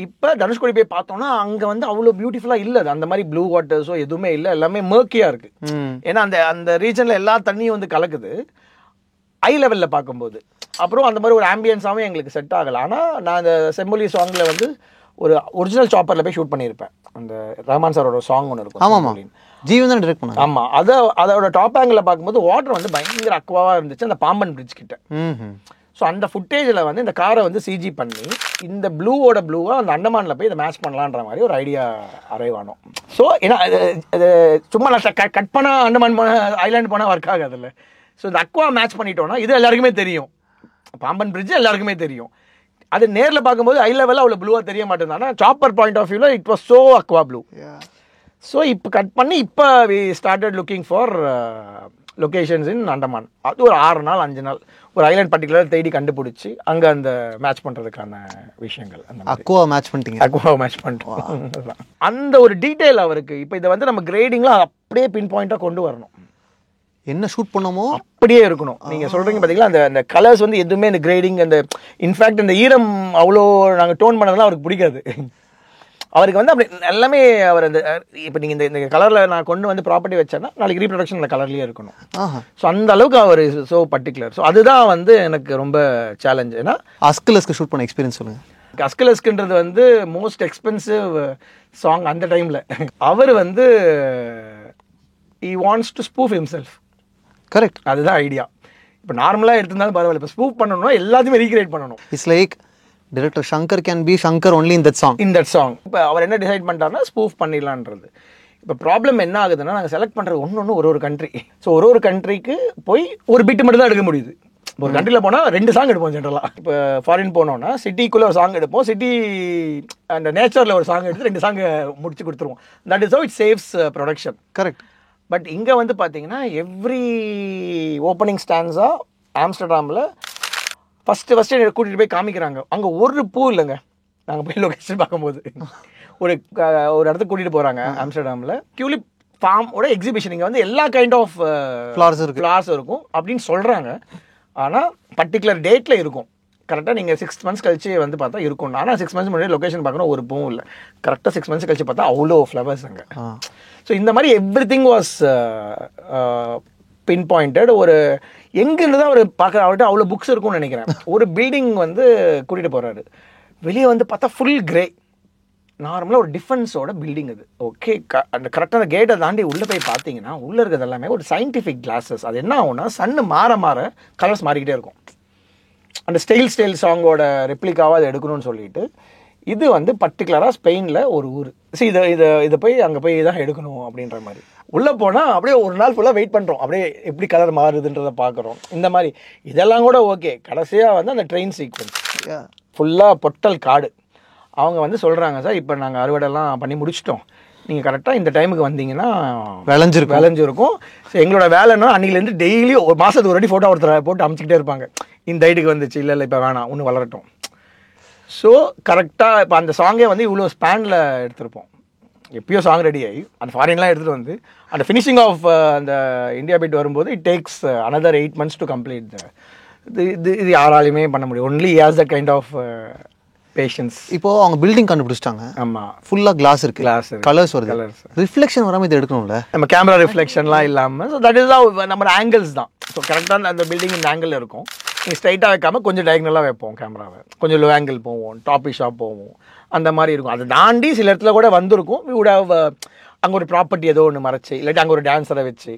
இப்போ தனுஷ்கோடி போய் பார்த்தோம்னா அங்கே வந்து அவ்வளோ பியூட்டிஃபுல்லாக இல்லை, அது அந்த மாதிரி ப்ளூ வாட்டர்ஸோ எதுவுமே இல்லை, எல்லாமே மர்க்கியாக இருக்குது. ஏன்னா அந்த அந்த ரீஜனில் எல்லா தண்ணியும் வந்து கலக்குது ஐ லெவலில் பார்க்கும்போது. அப்புறம் அந்த மாதிரி ஒரு ஆம்பியன்ஸாகவும் எங்களுக்கு செட் ஆகலை. ஆனால் நான் அந்த செம்மொழி சாங்கில் வந்து ஒரு ஒரிஜினல் சாப்பரில் போய் ஷூட் பண்ணியிருப்பேன். அந்த ரஹ்மான் சாரோட சாங் ஒன்று இருக்கும். ஆமாம், ஜீவன் தான் டைரக்ட் பண்ணாங்க. ஆமாம், அதோட டாப் ஆங்கிளில் பார்க்கும்போது வாட்டர் வந்து பயங்கர அக்வாவாக இருந்துச்சு அந்த பாம்பன் பிரிட்ஜ் கிட்ட. ஸோ அந்த ஃபுட்டேஜில் வந்து இந்த காரை வந்து சிஜி பண்ணி இந்த ப்ளூவோட ப்ளூவாக அந்த அண்டமானில் போய் இதை மேட்ச் பண்ணலான்ற மாதிரி ஒரு ஐடியா அரைவ் ஆனோம். ஸோ ஏன்னா அது சும்மா நான் கட் பண்ணால் அண்டமான் ஐலாண்டு போனால் ஒர்க் ஆகாதுல்ல. ஸோ இந்த அக்வா மேட்ச் பண்ணிட்டோன்னா இது எல்லாருக்குமே தெரியும், பாம்பன் பிரிட்ஜ் எல்லாருக்குமே தெரியும். அது நேரில் பார்க்கும்போது ஐ லெவலில் அவ்வளோ ப்ளூவாக தெரிய மாட்டேங்குது. ஆனால் சாப்பர் பாயிண்ட் ஆஃப் வியூவில் it was so aqua blue. So இப்போ கட் பண்ணி இப்போ we started looking for locations in Andaman. அது ஒரு 6 நாள் 5 நாள் ஒரு ஐலாண்ட் பர்டிகுலர் தேடி கண்டுபிடிச்சி அங்கே அந்த மேட்ச் பண்ணுறதுக்கான விஷயங்கள். அந்த அக்வா மேட்ச் பண்ணிட்டீங்க. அக்வா மேட்ச் பண்ணிட்டோம். அந்த ஒரு டீட்டெயில் அவருக்கு இப்போ இதை வந்து நம்ம கிரேடிங்லாம் அப்படியே பின் பாயிண்ட்டாக கொண்டு வரணும். என்ன ஷூட் பண்ணமோ அப்படியே இருக்கணும். நீங்கள் சொல்கிறீங்க பார்த்தீங்களா, அந்த கலர்ஸ் வந்து எதுவுமே இந்த கிரேடிங் அந்த இன்ஃபேக்ட் இந்த ஈரம் அவ்வளோ நாங்கள் டோன் பண்ணதெல்லாம் அவருக்கு பிடிக்காது. அவருக்கு வந்து அப்படி எல்லாமே அவர் அந்த இப்போ நீங்கள் இந்த கலரில் நான் கொண்டு வந்து ப்ராப்பர்ட்டி வச்சேன்னா நாளைக்கு ரீப்ரொடக்ஷன் அந்த கலர்லேயே இருக்கணும். ஸோ அந்த அளவுக்கு அவர் ஸோ பர்டிகுலர். ஸோ அதுதான் வந்து எனக்கு ரொம்ப சேலஞ்ச். ஏன்னா அஸ்கலஸ்க்கு ஷூட் பண்ண எக்ஸ்பீரியன்ஸ் சொல்லுங்கள். அஸ்கலஸ்க்குன்றது வந்து மோஸ்ட் எக்ஸ்பென்சிவ் சாங் அந்த டைமில். அவர் வந்து he wants to spoof himself. Correct, அதுதான் ஐடியா. இப்போ நார்மலாக எடுத்திருந்தாலும் பரவாயில்ல, இப்போ ஸ்பூஃப் பண்ணணும்னா எல்லாத்தையுமே ரீக்ரியேட் பண்ணணும். It's like director Shankar can be Shankar only in that song. இப்போ அவர் என்ன டிசைட் பண்ணிட்டாருன்னா ஸ்பூஃப் பண்ணிடலான்றது. இப்போ ப்ராப்ளம் என்ன ஆகுதுன்னா நாங்கள் செலக்ட் பண்ணுறது ஒன்று ஒரு கண்ட்ரி. ஸோ ஒரு கண்ட்ரிக்கு போய் ஒரு பிட்டு மட்டும் தான் எடுக்க முடியுது. ஒரு கண்ட்ரியில் போனால் 2 சாங் எடுப்போம் ஜென்ரலாக. இப்போ ஃபாரின் போனோம்னா சிட்டிக்குள்ளே ஒரு சாங் எடுப்போம், சிட்டி அந்த நேச்சரில் ஒரு சாங் எடுத்து 2 சாங் முடிச்சு கொடுத்துருவோம். That is how it saves production. Correct. But இங்கே வந்து பார்த்தீங்கன்னா எவ்ரி ஓப்பனிங் ஸ்டாண்ட்ஸாக ஆம்ஸ்டர்டாமில் ஃபஸ்ட்டு கூட்டிகிட்டு போய் காமிக்கிறாங்க. அங்கே ஒரு பூ இல்லைங்க. நாங்கள் போய் லொக்கேஷன் பார்க்கும்போது ஒரு இடத்துக்கு கூட்டிகிட்டு போகிறாங்க ஆம்ஸ்டர்டாமில். டியூலிப் ஃபார்மோட எக்ஸிபிஷன் இங்கே வந்து எல்லா கைண்ட் ஆஃப் ஃப்ளார்ஸ் இருக்கும் அப்படின்னு சொல்கிறாங்க. ஆனால் பர்டிகுலர் டேட்டில் இருக்கும். கரெக்டாக நீங்கள் 6 months கழிச்சு வந்து பார்த்தா இருக்கும். ஆனால் 6 months முன்னாடி லொக்கேஷன் பார்க்கணும், ஒரு பூவும் இல்லை. கரெக்டாக 6 months கழிச்சு பார்த்தா அவ்வளோ ஃப்ளவர்ஸ் அங்கே. ஸோ இந்த மாதிரி everything was pinpointed. ஒரு எங்கேருந்து தான் அவர் பார்க்குற அவர்கிட்ட அவ்வளோ புக்ஸ் இருக்கும்னு நினைக்கிறேன். ஒரு பில்டிங் வந்து கூட்டிகிட்டு போகிறாரு, வெளியே வந்து பார்த்தா ஃபுல் கிரே. நார்மலாக ஒரு டிஃபென்ஸோட பில்டிங் அது. ஓகே, அந்த கரெக்டாக அந்த கேட்டை தாண்டி உள்ளே போய் பார்த்தீங்கன்னா உள்ளே இருக்கிறது எல்லாமே ஒரு சயின்டிஃபிக் கிளாஸஸ். அது என்ன ஆகும்னா சன்னு மாற கலர்ஸ் மாறிக்கிட்டே இருக்கும். அந்த ஸ்டைல் சாங்கோட ரெப்ளிகாவாக அதை எடுக்கணும்னு சொல்லிட்டு இது வந்து பர்டிகுலராக ஸ்பெயினில் ஒரு ஊர். சரி, இதை போய் அங்கே போய் தான் எடுக்கணும் அப்படின்ற மாதிரி உள்ளே போனால் அப்படியே ஒரு நாள் ஃபுல்லாக வெயிட் பண்ணுறோம், அப்படியே எப்படி கலர் மாறுதுன்றதை பார்க்குறோம். இந்த மாதிரி இதெல்லாம் கூட ஓகே. கடைசியாக வந்து அந்த ட்ரெயின் சீக்வன்ஸ் ஃபுல்லாக பொட்டல் காடு. அவங்க வந்து சொல்கிறாங்க, சார் இப்போ நாங்கள் அறுவடைலாம் பண்ணி முடிச்சிட்டோம், நீங்கள் கரெக்டாக இந்த டைமுக்கு வந்தீங்கன்னா விளைஞ்சிருக்கும். ஸோ எங்களோட வேலைன்னா அன்றைக்கிலேருந்து டெய்லி ஒரு மாதத்துக்கு ஒரு வாட்டி ஃபோட்டோ ஒருத்தர் போட்டு அமைச்சிக்கிட்டே இருப்பாங்க. இந்த ஹைட்டுக்கு வந்துச்சு, இல்லை இப்போ வேணாம், ஒன்று வளரட்டும். ஸோ கரெக்டாக இப்போ அந்த சாங்கே வந்து இவ்வளோ ஸ்பேனில் எடுத்திருப்போம். எப்பயோ சாங் ரெடி ஆகி அந்த ஃபாரின்லாம் எடுத்துகிட்டு வந்து அந்த ஃபினிஷிங் ஆஃப் அந்த இந்தியா பிட் வரும்போது it takes another 8 months to complete. இது யாராலையுமே பண்ண முடியும். Only has the kind of patience. இப்போ அவங்க பில்டிங் கண்டுபிடிச்சிட்டாங்க. ஆமாம், ஃபுல்லாக கிளாஸ் கலர்ஸ் வருது, ரிஃப்ளெக்ஷன் வராமல் இது எடுக்கணும்ல. நம்ம கேமரா ரிஃப்ளெக்ஷன்லாம் இல்லாமல். ஸோ தட் இஸ் தான் நம்ம ஆங்கிள்ஸ் தான். ஸோ கரெக்டாக அந்த பில்டிங் இந்த ஆங்கிள் இருக்கும். நீங்கள் ஸ்ட்ரைட்டாக வைக்காமல் கொஞ்சம் டயக்னலாக வைப்போம் கேமராவை, கொஞ்சம் லோ ஆங்கிள் போவோம், டாப் ஷாப் போவோம், அந்த மாதிரி இருக்கும். அதை தாண்டி சில இடத்துல கூட வந்திருக்கும். வி வுட் ஹவ் அங்கே ஒரு ப்ராப்பர்ட்டி ஏதோ ஒன்று மறைச்சு இல்லாட்டி அங்கே ஒரு டான்ஸரை வச்சு.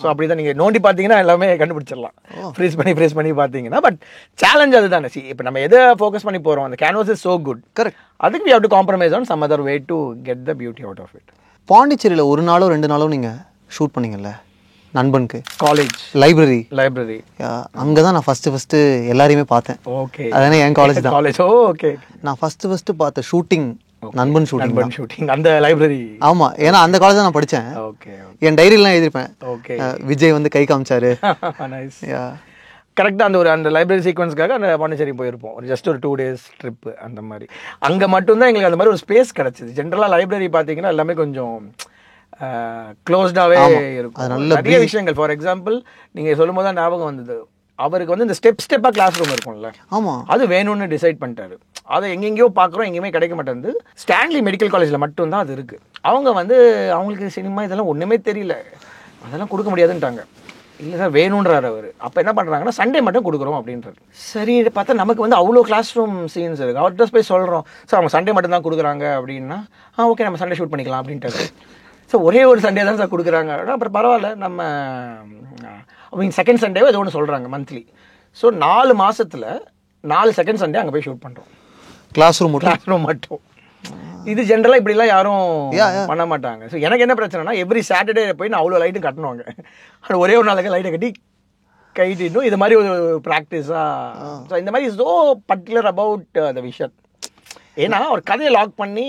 ஸோ அப்படி தான் நீங்கள் நோண்டி பார்த்தீங்கன்னா எல்லாமே கண்டுபிடிச்சிடலாம். ஃப்ரீஸ் பண்ணி பார்த்தீங்கன்னா. பட் சேலஞ்ச் அதுதானே. இப்போ நம்ம எதை ஃபோக்கஸ் பண்ணி போகிறோம், அந்த canvas is so good. Correct. அதுக்கு we have to compromise on some other way to get the beauty out of it. பாண்டிச்சேரியில் ஒரு நாளோ 2 நாளோ நீங்கள் ஷூட் பண்ணீங்கல்ல நண்பனுக்கு? காலேஜ் லைப்ரரி அங்கே தான் நான் ஃபஸ்ட்டு எல்லாரையுமே பார்த்தேன். ஓகே. அதானே என் காலேஜ் தான். காலேஜ். ஓகே. நான் ஃபஸ்ட்டு பார்த்த ஷூட்டிங் நண்பன் ஷூட்டிங் அந்த லைப்ரரி. ஆமா, ஏன்னா அந்த காலேஜ் தான் நான் படித்தேன். ஓகே. என் டைரியிலாம் எழுதிருப்பேன். ஓகே. விஜய் வந்து கை காமிச்சாரு. நைஸ். கரெக்டாக அந்த லைப்ரரி சீக்வன்ஸ்க்காக அந்த பாண்டிச்சேரி போயிருப்போம். ஒரு ஜஸ்ட் ஒரு 2 days ட்ரிப்பு அந்த மாதிரி. அங்கே மட்டும்தான் எங்களுக்கு அந்த மாதிரி ஒரு ஸ்பேஸ் கிடச்சிது. ஜென்ரலாக லைப்ரரி பார்த்தீங்கன்னா எல்லாமே கொஞ்சம் க்ளோஸ்டாகவே இருக்கும். நிறைய விஷயங்கள். ஃபார் எக்ஸாம்பிள் நீங்கள் சொல்லும் போது தான் ஞாபகம் வந்தது, அவருக்கு வந்து இந்த ஸ்டெப்பாக கிளாஸ் ரூம் இருக்கும்ல, ஆமாம், அது வேணும்னு டிசைட் பண்ணிட்டாரு. அதை எங்கெங்கேயோ பார்க்குறோம், எங்கேயுமே கிடைக்க மாட்டேங்குது. ஸ்டான்லி மெடிக்கல் காலேஜில் மட்டும்தான் அது இருக்குது. அவங்க வந்து அவங்களுக்கு சினிமா இதெல்லாம் ஒன்றுமே தெரியல, அதெல்லாம் கொடுக்க முடியாதுன்ட்டாங்க. இல்லை சார் வேணுன்றார் அவர். அப்போ என்ன பண்ணுறாங்கன்னா சண்டே மட்டும் கொடுக்குறோம் அப்படின்றாரு. சரி, இதை பார்த்தா நமக்கு வந்து அவ்வளோ கிளாஸ் ரூம் சீன்ஸ் இருக்குது. அவர்கிட்ட போய் சொல்கிறோம், சார் அவங்க சண்டே மட்டும் தான் கொடுக்குறாங்க அப்படின்னா, ஓகே நம்ம சண்டே ஷூட் பண்ணிக்கலாம் அப்படின்ட்டாரு. ஸோ ஒரே ஒரு சண்டே தான் சார் கொடுக்குறாங்க. அப்புறம் பரவாயில்ல, நம்ம அவங்க செகண்ட் சண்டேவோ ஏதோ ஒன்று சொல்கிறாங்க மந்த்லி. ஸோ 4 மாதத்தில் 4 செகண்ட் சண்டே அங்கே போய் ஷூட் பண்ணுறோம். கிளாஸ் ரூம் மட்டும். இது ஜென்ரலாக இப்படிலாம் யாரும் பண்ண மாட்டாங்க. ஸோ எனக்கு என்ன பிரச்சனைனா, எவ்ரி சாட்டர்டே போய் நான் அவ்வளோ லைட்டும் கட்டணுவாங்க. ஆனால் ஒரே ஒரு நாளைக்கு லைட்டை கட்டி கைட்டிடணும். இது மாதிரி ஒரு ப்ராக்டிஸாக. ஸோ இந்த மாதிரி so particular about the vision. ஏன்னா ஒரு கதையை லாக் பண்ணி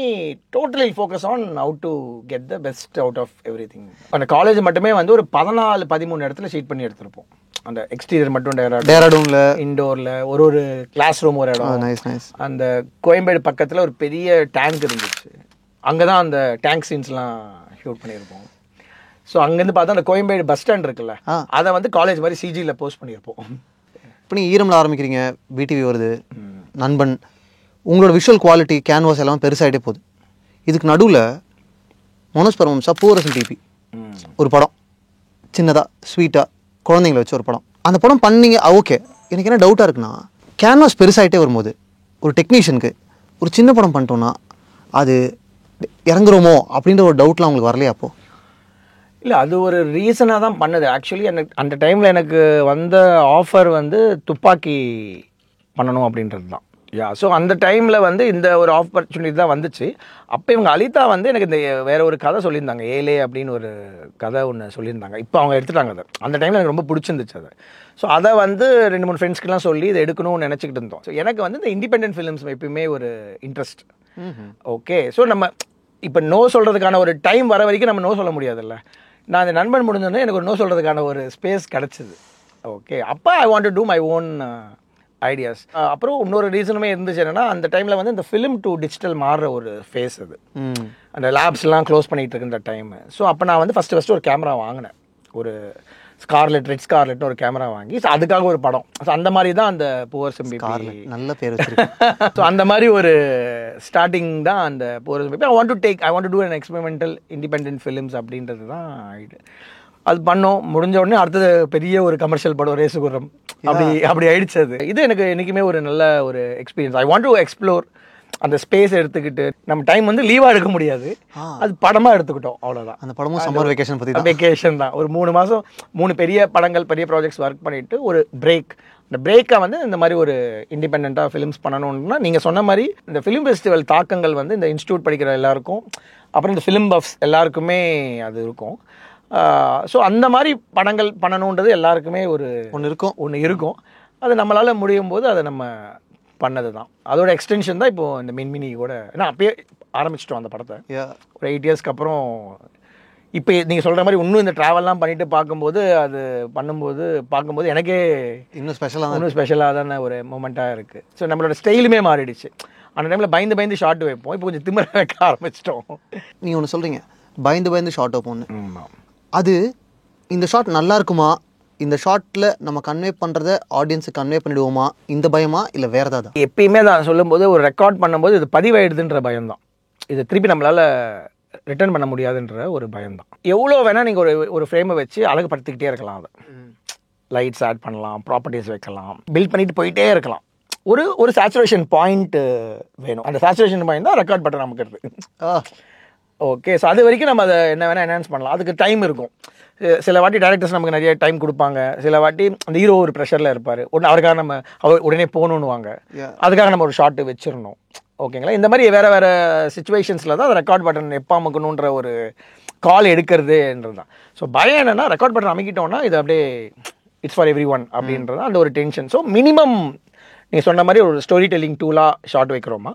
totally focus on how to get the best out of everything. அந்த காலேஜ் மட்டுமே வந்து ஒரு 14-13 இடத்துல ஷீட் பண்ணி எடுத்திருப்போம். அந்த எக்ஸ்டீரியர் மட்டும் டேராடூன்ல, இண்டோர்ல ஒரு கிளாஸ் ரூம் ஒரு இடம். அந்த கோயம்பேடு பக்கத்தில் ஒரு பெரிய டேங்க் இருந்துச்சு, அங்கே தான் அந்த டேங்க் சீன்ஸ்லாம் ஷூட் பண்ணியிருப்போம். ஸோ அங்கேருந்து பார்த்தா அந்த கோயம்பேடு பஸ் ஸ்டாண்ட் இருக்குல்ல, அதை வந்து காலேஜ் மாதிரி சிஜியில் போஸ்ட் பண்ணியிருப்போம். இப்போ நீங்கள் ஈரமில் ஆரம்பிக்கிறீங்க, பிடிவி வருது, நண்பன், உங்களோட விஷுவல் குவாலிட்டி கேன்வாஸ் எல்லாம் பெருசாகிட்டே போகுது. இதுக்கு நடுவில் மனோஜ் பரமஹம்சா பூவரசன் டிபி ஒரு படம், சின்னதாக ஸ்வீட்டாக குழந்தைங்களை வச்சு ஒரு படம். அந்த படம் பண்ணீங்க, ஓகே. எனக்கு என்ன டவுட்டாக இருக்குன்னா, கேன்வாஸ் பெருசாகிட்டே வரும்போது ஒரு டெக்னீஷியனுக்கு ஒரு சின்ன படம் பண்ணிட்டோன்னா அது இறங்குறோமோ அப்படின்ற ஒரு டவுட்லாம் உங்களுக்கு வரலையா? அப்போது இல்லை, அது ஒரு ரீசனாக தான் பண்ணுது. ஆக்சுவலி எனக்கு அந்த டைமில் எனக்கு வந்த ஆஃபர் வந்து துப்பாக்கி பண்ணணும் அப்படின்றது தான். ஸோ அந்த டைமில் வந்து இந்த ஒரு ஆப்பர்ச்சுனிட்டி தான் வந்துச்சு. அப்போ இவங்க அலிதா வந்து எனக்கு இந்த வேற ஒரு கதை சொல்லியிருந்தாங்க, ஏலே அப்படின்னு ஒரு கதை ஒன்று சொல்லியிருந்தாங்க. இப்போ அவங்க எடுத்துட்டாங்க அதை. அந்த டைமில் எனக்கு ரொம்ப பிடிச்சிருந்துச்சு அதை. ஸோ அதை வந்து 2-3 ஃப்ரெண்ட்ஸ்க்கெலாம் சொல்லி இதை எடுக்கணும்னு நினச்சிக்கிட்டு இருந்தோம். ஸோ எனக்கு வந்து இந்த இண்டிபெண்டன்ட் ஃபிலிம்ஸ் எப்பயுமே ஒரு இன்ட்ரெஸ்ட். ஓகே. ஸோ நம்ம இப்போ நோ சொல்கிறதுக்கான ஒரு டைம் வர வரைக்கும் நம்ம நோ சொல்ல முடியாதுல்ல. நான் அந்த நண்பன் முடிஞ்சோடனே எனக்கு ஒரு நோ சொல்கிறதுக்கான ஒரு ஸ்பேஸ் கிடச்சிது. ஓகே. அப்போ I want to do my own ideas. அப்புறம் இன்னொரு ரீசனுமே இருந்துச்சு என்னன்னா, அந்த டைமில் வந்து இந்த ஃபிலிம் டு டிஜிட்டல் மாறுற ஒரு ஃபேஸ் அது. அந்த லேப்ஸ்லாம் க்ளோஸ் பண்ணிகிட்டு இருக்கு இந்த டைம். ஸோ அப்போ நான் வந்து ஃபஸ்ட்டு ஒரு கேமரா வாங்கினேன், ஒரு ரெட் ஸ்கார்லெட்னு ஒரு கேமரா வாங்கி. ஸோ அதுக்காக ஒரு படம். ஸோ அந்த மாதிரி தான் அந்த புவர் சிம்பி, நல்ல பேர். ஸோ அந்த மாதிரி ஒரு ஸ்டார்டிங் தான் அந்த poor Shimpi. I want to do an experimental independent films அப்படின்றது தான் ஆயிடு. அது பண்ணோம். முடிஞ்ச உடனே அடுத்தது பெரிய ஒரு கமர்ஷியல் படம் ரேசுகுரம் அப்படி ஆயிடுச்சு. அது இது எனக்கு என்றைக்குமே ஒரு நல்ல ஒரு experience. I want to explore அந்த ஸ்பேஸ் எடுத்துக்கிட்டு. நம்ம டைம் வந்து லீவாக எடுக்க முடியாது, அது படமாக எடுத்துக்கிட்டோம், அவ்வளோதான். அந்த படமும் சம்மர் வெக்கேஷன் தான். ஒரு 3 மாதம் 3 பெரிய படங்கள், பெரிய ப்ராஜெக்ட்ஸ் ஒர்க் பண்ணிவிட்டு ஒரு பிரேக். இந்த பிரேக்கை வந்து இந்த மாதிரி ஒரு இண்டிபெண்ட்டாக ஃபிலிம்ஸ் பண்ணணும்னா, நீங்கள் சொன்ன மாதிரி இந்த ஃபிலிம் ஃபெஸ்டிவல் தாக்கங்கள் வந்து இந்த இன்ஸ்டியூட் படிக்கிற எல்லாருக்கும், அப்புறம் இந்த ஃபிலிம் பஃப்ஸ் எல்லாருக்குமே அது இருக்கும். ஸோ அந்த மாதிரி படங்கள் பண்ணணுன்றது எல்லாருக்குமே ஒன்று இருக்கும். அது நம்மளால் முடியும் போது அதை நம்ம பண்ணது தான். அதோட எக்ஸ்டென்ஷன் தான் இப்போது இந்த மின்மினி கூட. ஏன்னா அப்பயே ஆரம்பிச்சிட்டோம் அந்த படத்தை. ஒரு 8 இயர்ஸ்க்கு அப்புறம் இப்போ நீங்கள் சொல்கிற மாதிரி இன்னும் இந்த ட்ராவல்லாம் பண்ணிவிட்டு பார்க்கும்போது எனக்கே இன்னும் ஸ்பெஷலாக தானே ஒரு மூமெண்ட்டாக இருக்குது. ஸோ நம்மளோட ஸ்டைலுமே மாறிடுச்சு. அந்த டைமில் பயந்து ஷார்ட் வைப்போம், இப்போ கொஞ்சம் திமிர வைக்க ஆரம்பிச்சிட்டோம். நீங்கள் ஒன்று சொல்கிறீங்க, பயந்து ஷார்ட் வைப்போம்னு. அது இந்த ஷார்ட் நல்லா இருக்குமா, இந்த ஷார்ட்டில் நம்ம கன்வே பண்ணுறத ஆடியன்ஸுக்கு கன்வே பண்ணிடுவோமா, இந்த பயமா இல்லை வேறு ஏதாவது? எப்பயுமே தான் சொல்லும்போது, ஒரு ரெக்கார்ட் பண்ணும்போது இது பதிவாயிடுதுன்ற பயம்தான். இது திருப்பி நம்மளால் ரிட்டர்ன் பண்ண முடியாதுன்ற ஒரு பயம்தான். எவ்வளோ வேணால் நீங்கள் ஒரு ஃப்ரேமை வச்சு அழகுப்படுத்திக்கிட்டே இருக்கலாம். அதை லைட்ஸ் ஆட் பண்ணலாம், ப்ராப்பர்ட்டிஸ் வைக்கலாம், பில்ட் பண்ணிட்டு போயிட்டே இருக்கலாம். ஒரு சேச்சுரேஷன் பாயிண்ட் வேணும். அந்த சேச்சுரேஷன் பாயிண்ட் தான் ரெக்கார்ட் பட்டன் நமக்கு இருக்குது. ஓகே. ஸோ அது வரைக்கும் நம்ம அதை என்ன வேணால் என்ஹான்ஸ் பண்ணலாம். அதுக்கு டைம் இருக்கும். சில வாட்டி டேரக்டர்ஸ் நமக்கு நிறைய டைம் கொடுப்பாங்க. சில வாட்டி அந்த ஹீரோ ஒரு ப்ரெஷரில் இருப்பார், அவருக்காக நம்ம உடனே போகணுன்னுவாங்க, அதுக்காக நம்ம ஒரு ஷார்ட்டு வச்சிடணும். ஓகேங்களா? இந்த மாதிரி வேறு வேறு சுச்சுவேஷன்ஸில் தான் அந்த ரெக்கார்ட் பட்டன் எப்போ அமுக்கணுன்ற ஒரு கால் எடுக்கிறதுன்றது தான். ஸோ பயம் என்னென்னா ரெக்கார்ட் பட்டன் அமைக்கிட்டோன்னா இது அப்படியே இட்ஸ் ஃபார் எவ்ரி ஒன் அப்படின்றது அந்த ஒரு டென்ஷன். ஸோ மினிமம் நீங்கள் சொன்ன மாதிரி ஒரு ஸ்டோரி டெல்லிங் டூலாக ஷார்ட் வைக்கிறோமா,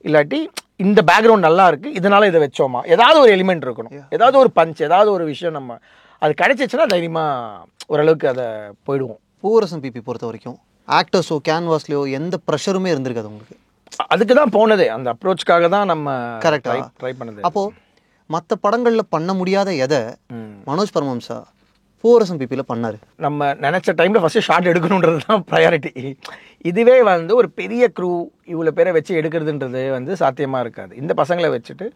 இல்லாட்டி இந்த பேக்ரவுண்ட் நல்லா இருக்குது இதனால இதை வச்சோமா, ஏதாவது ஒரு எலிமெண்ட் இருக்கணும், ஏதாவது ஒரு பஞ்ச், ஏதாவது ஒரு விஷயம் நம்ம அது கிடைச்சிச்சுன்னா தைரியமாக ஓரளவுக்கு அதை போயிடுவோம். பூவரசன் பிபி பொறுத்த வரைக்கும் ஆக்டர்ஸோ கேன்வாஸ்லையோ எந்த ப்ரெஷருமே இருந்திருக்காது உங்களுக்கு? அதுக்கு தான் போனதே, அந்த அப்ரோச்சுக்காக தான் நம்ம கரெக்டாக ட்ரை பண்ணது. அப்போது மற்ற படங்களில் பண்ண முடியாத எதை மனோஜ் பரமஹம்சா பூவரசன் பிபியில் பண்ணார்? நம்ம நினச்ச டைமில் ஃபஸ்ட்டு ஷார்ட் எடுக்கணுன்றது தான் ப்ரையாரிட்டி. இதுவே வந்து ஒரு பெரிய க்ரூ இவ்வளோ பேரை வச்சு எடுக்கிறதுன்றது வந்து சாத்தியமாக இருக்காது. இந்த பசங்களை வச்சுட்டு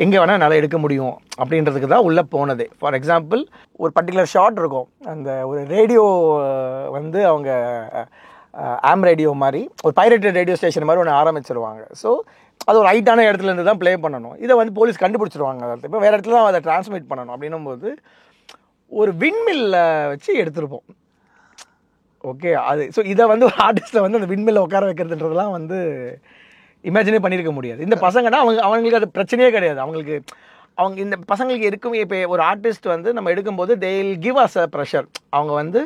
எங்கே வேணால் நல்லா எடுக்க முடியும் அப்படின்றதுக்கு தான் உள்ளே போனது. ஃபார் எக்ஸாம்பிள் ஒரு பர்டிகுலர் ஷார்ட் இருக்கும், அந்த ஒரு ரேடியோ வந்து அவங்க ஆம் ரேடியோ மாதிரி ஒரு பைரேட்டட் ரேடியோ ஸ்டேஷன் மாதிரி ஒன்று ஆரம்பிச்சிருவாங்க. ஸோ அது ஒரு ஹைட்டான இடத்துல இருந்து தான் ப்ளே பண்ணணும். இதை வந்து போலீஸ் கண்டுபிடிச்சிருவாங்க. இப்போ வேறு இடத்துல தான் அதை டிரான்ஸ்மிட் பண்ணணும். அப்படின்னும் போது ஒரு விண்மில்ல வச்சு எடுத்திருப்போம். ஓகே, அது ஸோ இதை வந்து ஒரு ஆர்டிஸ்ட்டை வந்து அந்த விண்மில்ல உட்கார வைக்கிறதுன்றதுலாம் வந்து இமேஜினே பண்ணியிருக்க முடியாது. இந்த பசங்கன்னா அவங்களுக்கு அது பிரச்சனையே கிடையாது. அவங்க இந்த பசங்களுக்கு இருக்கும். இப்போ ஒரு ஆர்டிஸ்ட் வந்து நம்ம எடுக்கும்போது they will give us a pressure. அவங்க வந்து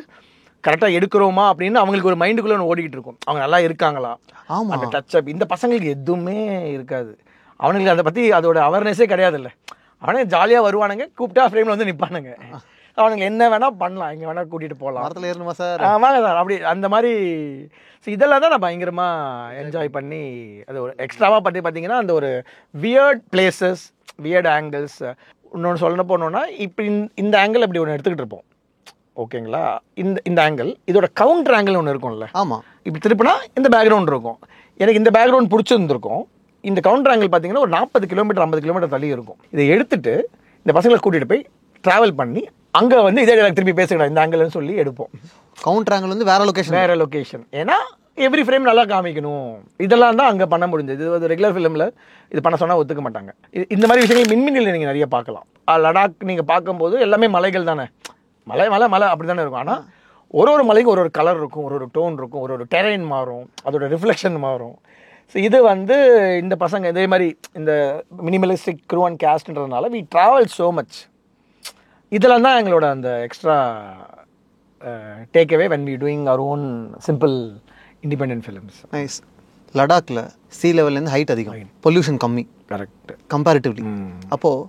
கரெக்டாக எடுக்கிறோமா அப்படின்னு அவங்களுக்கு ஒரு மைண்டுக்குள்ளே ஒன்று ஓடிக்கிட்டு இருக்கும். அவங்க நல்லா இருக்காங்களா, அந்த டச் அப். இந்த பசங்களுக்கு எதுவுமே இருக்காது. அவனுங்களுக்கு அதை பற்றி அதோட அவேர்னஸே கிடையாது. இல்லை, அவனுக்கு ஜாலியாக வருவானுங்க, கூப்பிட்டா ஃப்ரேமில் வந்து நிற்பானுங்க. அவனுங்க என்ன வேணால் பண்ணலாம், இங்கே வேணால் கூட்டிகிட்டு போகலாம், மரத்தில் ஏறணுமா சார், வாங்க சார், அப்படி அந்த மாதிரி. ஸோ இதெல்லாம் தான் நான் பயங்கரமாக என்ஜாய் பண்ணி அது ஒரு எக்ஸ்ட்ராவாக பண்ணி பார்த்தீங்கன்னா அந்த ஒரு வியர்ட் பிளேசஸ், வியர்ட் ஆங்கிள்ஸ். இன்னொன்று சொல்லணும் போனோன்னா இப்போ இந்த ஆங்கிள் அப்படி ஒன்று எடுத்துக்கிட்டு இருப்போம். ஓகேங்களா? இந்த ஆங்கிள் இதோட கவுண்டர் ஆங்கிள் ஒன்று இருக்கும்ல. ஆமாம், இப்படி திருப்பினா இந்த பேக்ரவுண்ட் இருக்கும். எனக்கு இந்த பேக்ரவுண்ட் பிடிச்சிருந்துருக்கும். இந்த கவுண்டர் ஆங்கிள் பார்த்தீங்கன்னா ஒரு 40 கிலோமீட்டர் 50 கிலோமீட்டர் தள்ளி இருக்கும். இதை எடுத்துட்டு இந்த பசங்களை கூட்டிகிட்டு போய் ட்ராவல் பண்ணி அங்கே வந்து இதே எனக்கு திருப்பி பேசுகிறேன் இந்த ஆங்கிள்னு சொல்லி எடுப்போம். கவுண்டர் ஆங்கிள் வந்து வேறு லொக்கேஷன். ஏன்னா எவ்ரி ஃப்ரேம் நல்லா காமிக்கணும். இதெல்லாம் தான் அங்கே பண்ண முடிஞ்சது. இது ஒரு ரெகுலர் ஃபிலிமில் இது பண்ண சொன்னால் ஒத்துக்க மாட்டாங்க. இந்த மாதிரி விஷயங்கள் மின்மினில் நீங்கள் நிறைய பார்க்கலாம். லடாக் நீங்கள் பார்க்கும்போது எல்லாமே மலைகள் தானே, மலை மலை மலை அப்படி தானே இருக்கும். ஆனால் ஒரு மலைக்கும் ஒரு கலர் இருக்கும், ஒரு டோன் இருக்கும், ஒரு டெரைன் மாறும், அதோட ரிஃப்ளெக்ஷன் மாறும். ஸோ இது வந்து இந்த பசங்க இதே மாதிரி இந்த மினிமலிஸ்டிக் க்ரூ அண்ட் கேஸ்ட்ன்றதுனால வி ட்ராவல் ஸோ மச். இதெல்லாம் தான் எங்களோட அந்த extra take away when we doing our own simple independent films. Nice. லடாக்கில் சீ லெவல்லேருந்து ஹைட் அதிகம், பொல்யூஷன் கம்மி. கரெக்ட். கம்பேரிட்டிவ்லி அப்போது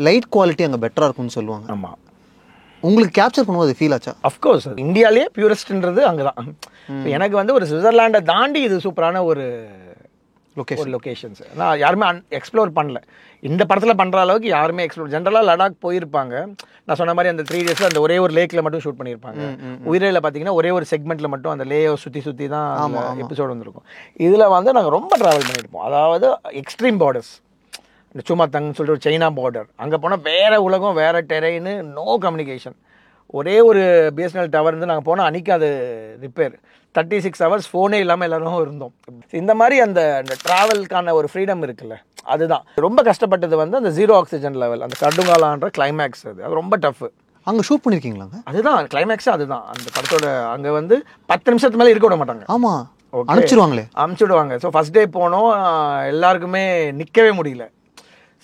லைட் குவாலிட்டி அங்கே பெட்டராக இருக்கும்னு சொல்லுவாங்க. ஆமாம். உங்களுக்கு கேப்சர் பண்ணும்போது ஃபீல் ஆச்சா? அஃப்கோர்ஸ், இந்தியாவிலே பியூரஸ்ட்ன்றது அங்கே தான். எனக்கு வந்து ஒரு சுவிட்சர்லாண்டை தாண்டி இது சூப்பரான ஒரு லொக்கேஷன்ஸ். நான் யாருமே எக்ஸ்ப்ளோர் பண்ணல. இந்த படத்தில் பண்ணுற அளவுக்கு யாருமே எக்ஸ்ப்ளோர். ஜென்ரலாக லடாக் போயிருப்பாங்க, நான் சொன்ன மாதிரி அந்த 3 days அந்த ஒரே ஒரு லேக்கில் மட்டும் ஷூட் பண்ணியிருப்பாங்க. உயிரில் பார்த்தீங்கன்னா ஒரே ஒரு செக்மெண்ட்டில் மட்டும் அந்த லேயை சுற்றி தான் எபிசோடு வந்துருக்கும். இதில் வந்து நாங்கள் ரொம்ப ட்ராவல் பண்ணியிருப்போம். அதாவது எக்ஸ்ட்ரீம் பார்டர்ஸ், இந்த சுமாத்தங்னு சொல்லிட்டு ஒரு சைனா பார்டர், அங்கே போனால் வேறு உலகம், வேறு டெரெயின், நோ கம்யூனிகேஷன். ஒரே ஒரு பிஎஸ்என்எல் டவர் இருந்து நாங்கள் போனால் அன்றைக்கி அது ரிப்பேர். 36 hours ஃபோனே இல்லாமல் எல்லோரும் இருந்தோம். இந்த மாதிரி அந்த ட்ராவலுக்கான ஒரு ஃப்ரீடம் இருக்குல்ல, அதுதான் ரொம்ப கஷ்டப்பட்டது. வந்து அந்த 0 oxygen லெவல், அந்த கடுங்காலான்ற கிளைமேக்ஸ், அது ரொம்ப டஃப். அங்கே ஷூட் பண்ணியிருக்கீங்களா? அதுதான் கிளைமேக்ஸு, அதுதான் அந்த படத்தோட. அங்கே வந்து 10 நிமிஷத்துக்கு மேலே இருக்க விட மாட்டாங்க. ஆமாம், அனுப்பிச்சுடுவாங்க. ஸோ ஃபஸ்ட் டே போனோம், எல்லாருக்குமே நிற்கவே முடியல.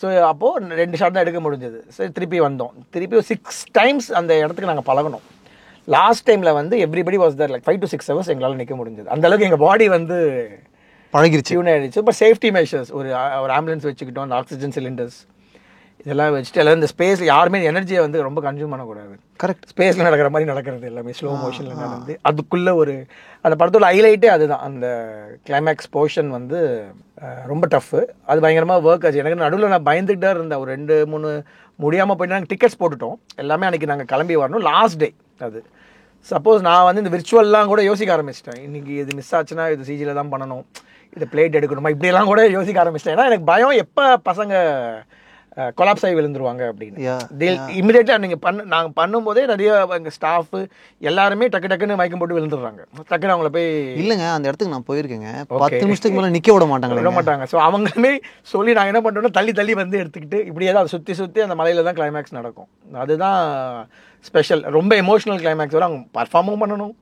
ஸோ அப்போது 2 ஷாட் தான் எடுக்க முடிஞ்சது. சரி, திருப்பி வந்தோம். திருப்பி 6 times அந்த இடத்துக்கு நாங்கள் பழகணும். லாஸ்ட் டைமில் வந்து everybody was there like 5 to 6 hours எங்களால் நிற்க முடிஞ்சது. அந்தளவுக்கு எங்கள் பாடி வந்து பழகிருச்சு, டியூன் ஆகிடுச்சு. இப்போ சேஃப்டி மெஷர்ஸ், ஒரு ஆம்புலன்ஸ் வச்சுக்கிட்டோம், அந்த ஆக்சிஜன் சிலிண்டர்ஸ் இதெல்லாம் வச்சுட்டு எல்லாம் இந்த ஸ்பேஸில் யாருமே எனர்ஜியை வந்து ரொம்ப கன்சியூம் பண்ணக்கூடாது. கரெக்ட். ஸ்பேஸில் நடக்கிற மாதிரி நடக்கிறது எல்லாமே ஸ்லோ மோஷனில் நடந்து அதுக்குள்ளே ஒரு அந்த படத்தோட ஹைலைட்டே அதுதான். அந்த கிளைமேக்ஸ் போர்ஷன் வந்து ரொம்ப டஃப்பு. அது பயங்கரமாக ஒர்க் ஆச்சு. எனக்கு நடுவில் நான் பயந்துகிட்டே இருந்தேன். ஒரு 2-3 முடியாமல் போயிட்டு நாங்கள் டிக்கெட்ஸ் போட்டுட்டோம். எல்லாமே அன்றைக்கி நாங்கள் கிளம்பி வரணும், லாஸ்ட் டே. அது சப்போஸ் நான் வந்து இந்த விர்ச்சுவல்லாம் கூட யோசிக்க ஆரம்பிச்சிட்டேன். இன்றைக்கி இது மிஸ் ஆச்சுன்னா இது சிஜியில் தான் பண்ணணும், இதை பிளேட் எடுக்கணுமா, இப்படியெல்லாம் கூட யோசிக்க ஆரம்பிச்சிட்டேன். ஏன்னா எனக்கு பயம் எப்போ பசங்க கொலாப்ஸ் ஆகி விழுந்துருவாங்க அப்படின்னு. Yeah. இமிடியேட்டாக நீங்கள் நாங்கள் பண்ணும்போதே நிறைய எங்கள் ஸ்டாஃபு எல்லாருமே டக்குன்னு மயக்கம் போட்டு விழுந்துடுறாங்க. டக்குன்னு அவங்கள போய் இல்லைங்க, அந்த இடத்துக்கு நான் போயிருக்கேங்க. 10 நிமிஷத்துக்கு மேலே நிற்க விட மாட்டாங்க. ஸோ அவங்களுமே சொல்லி நாங்கள் என்ன பண்ணுறோம்னா தள்ளி வந்து எடுத்துக்கிட்டு இப்படியே தான் சுற்றி அந்த மலையில தான் கிளைமேக்ஸ் நடக்கும். அதுதான் ஸ்பெஷல். ரொம்ப எமோஷனல் கிளைமேக்ஸ் வரும். அவங்க பர்ஃபார்மும் பண்ணணும்,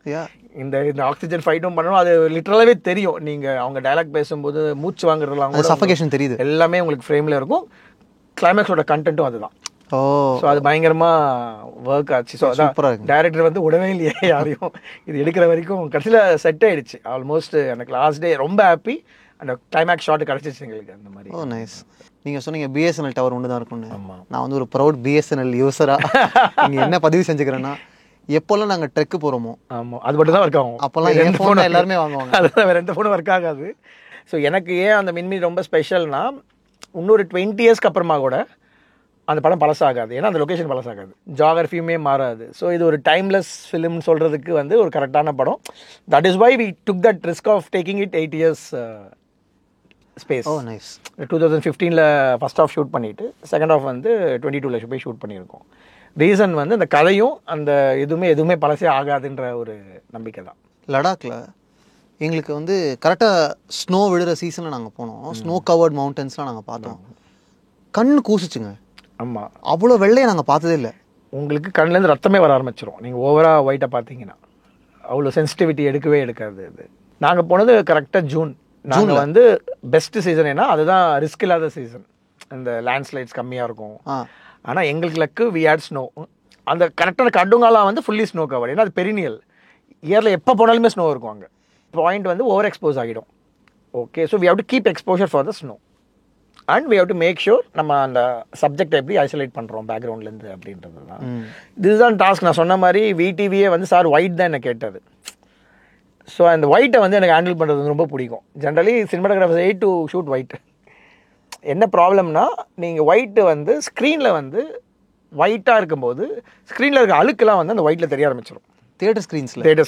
இந்த ஆக்சிஜன் ஃபைட்டும் பண்ணணும். அது லிட்டரலாகவே தெரியும். நீங்கள் அவங்க டைலாக் பேசும்போது மூச்சு வாங்குறதுலாம் சஃபகேஷன் தெரியுது. எல்லாமே உங்களுக்கு ஃப்ரேமில் இருக்கும். கிளைமேக்ஸோட கண்டென்ட்டும் அதுதான். ஸோ அது பயங்கரமாக ஒர்க் ஆச்சு. ஸோ அதான் டைரக்டர் வந்து உடவே இல்லையே யாரையும். இது எடுக்கிற வரைக்கும் கடைசியில் செட் ஆகிடுச்சு. ஆல்மோஸ்ட் எனக்கு லாஸ்ட் டே ரொம்ப ஹாப்பி. அந்த கிளைமேக்ஸ் ஷாட் கிடச்சிச்சு எங்களுக்கு அந்த மாதிரி. ஓ நைஸ். நீங்கள் சொன்னீங்க பிஎஸ்என்எல் டவர் ஒன்று தான் இருக்கும்னு. நான் வந்து ஒரு ப்ரௌட் பிஎஸ்என்எல் யூஸராக நீங்கள் என்ன பதிவு செஞ்சுக்கிறேன்னா, எப்போல்லாம் நாங்கள் ட்ரெக்கு போகிறோமோ அது மட்டும் தான் ஒர்க் ஆகும். அப்போல்லாம் என் ஃபோன் எல்லாருமே வாங்குவாங்க. அதுதான் வேறு எந்த ஃபோனும் ஒர்க் ஆகாது. ஸோ எனக்கு ஏன் அந்த மின்மி ரொம்ப ஸ்பெஷல்னா, இன்னொரு 20 இயர்ஸ்க்கு அப்புறமா கூட அந்த படம் பழசாகாது. ஏன்னா அந்த லொக்கேஷன் பழசாகாது, ஜியாகிரஃபியுமே மாறாது. ஸோ இது ஒரு டைம்லெஸ் ஃபிலிம்னு சொல்கிறதுக்கு வந்து ஒரு கரெக்டான படம். That is why we took that risk of taking it 8 years space. Oh nice. 2015 first half shoot பண்ணிவிட்டு செகண்ட் ஆஃப் வந்து 22 போய் ஷூட் பண்ணியிருக்கோம். ரீசன் வந்து அந்த கதையும் அந்த எதுவுமே பழசே ஆகாதுன்ற ஒரு நம்பிக்கை தான். லடாக்கில் எங்களுக்கு வந்து கரெக்டாக ஸ்னோ விழுற சீசனில் நாங்கள் போனோம். ஸ்னோ கவர்ட் மவுண்டன்ஸ்லாம் நாங்கள் பார்த்தோம். கண்ணு கூசிச்சுங்க. ஆமாம், அவ்வளோ வெள்ளையை நாங்கள் பார்த்ததே இல்லை. உங்களுக்கு கண்ணிலேருந்து ரத்தமே வர ஆரம்பிச்சிடும் நீங்கள் ஓவராக ஒயிட்டாக பார்த்தீங்கன்னா. அவ்வளோ சென்சிட்டிவிட்டி எடுக்காது அது. நாங்கள் போனது கரெக்டாக ஜூன். நாங்கள் வந்து பெஸ்ட்டு சீசன். ஏன்னா அதுதான் ரிஸ்க் இல்லாத சீசன். அந்த லேண்ட்ஸ்லைட்ஸ் கம்மியாக இருக்கும். ஆனால் எங்களுக்கு லக்கு வி ஹேட் ஸ்னோ. அந்த கரெக்டான கடுங்காலம் வந்து ஃபுல்லி ஸ்னோ கவர். ஏன்னா அது பெரினியல், இயரில் எப்போ போனாலுமே ஸ்னோ இருக்கும். அங்கே பாயிண்ட் வந்து ஓவர் எக்ஸ்போஸ் ஆகிடும். Okay, so we have to keep exposure for the snow and we have to make sure நம்ம அந்த சப்ஜெக்டை எப்படி ஐசோலேட் பண்ணுறோம் பேக்ரவுண்ட்லேருந்து அப்படின்றது தான். இதுதான் டாஸ்க். நான் சொன்ன மாதிரி விடிவியே வந்து சார் ஒயிட் தான் என்ன கேட்டது. ஸோ அந்த ஒயிட்டை வந்து எனக்கு ஹேண்டில் பண்ணுறது ரொம்ப பிடிக்கும். Generally cinematographers hate to shoot white. என்ன ப்ராப்ளம்னா, நீங்கள் ஒயிட்டு வந்து ஸ்க்ரீனில் வந்து ஒயிட்டாக இருக்கும்போது ஸ்க்ரீனில் இருக்க அழுக்கெல்லாம் வந்து அந்த ஒயிட்டில் தெரிய ஆரம்பிச்சிடும். தியேட்டர்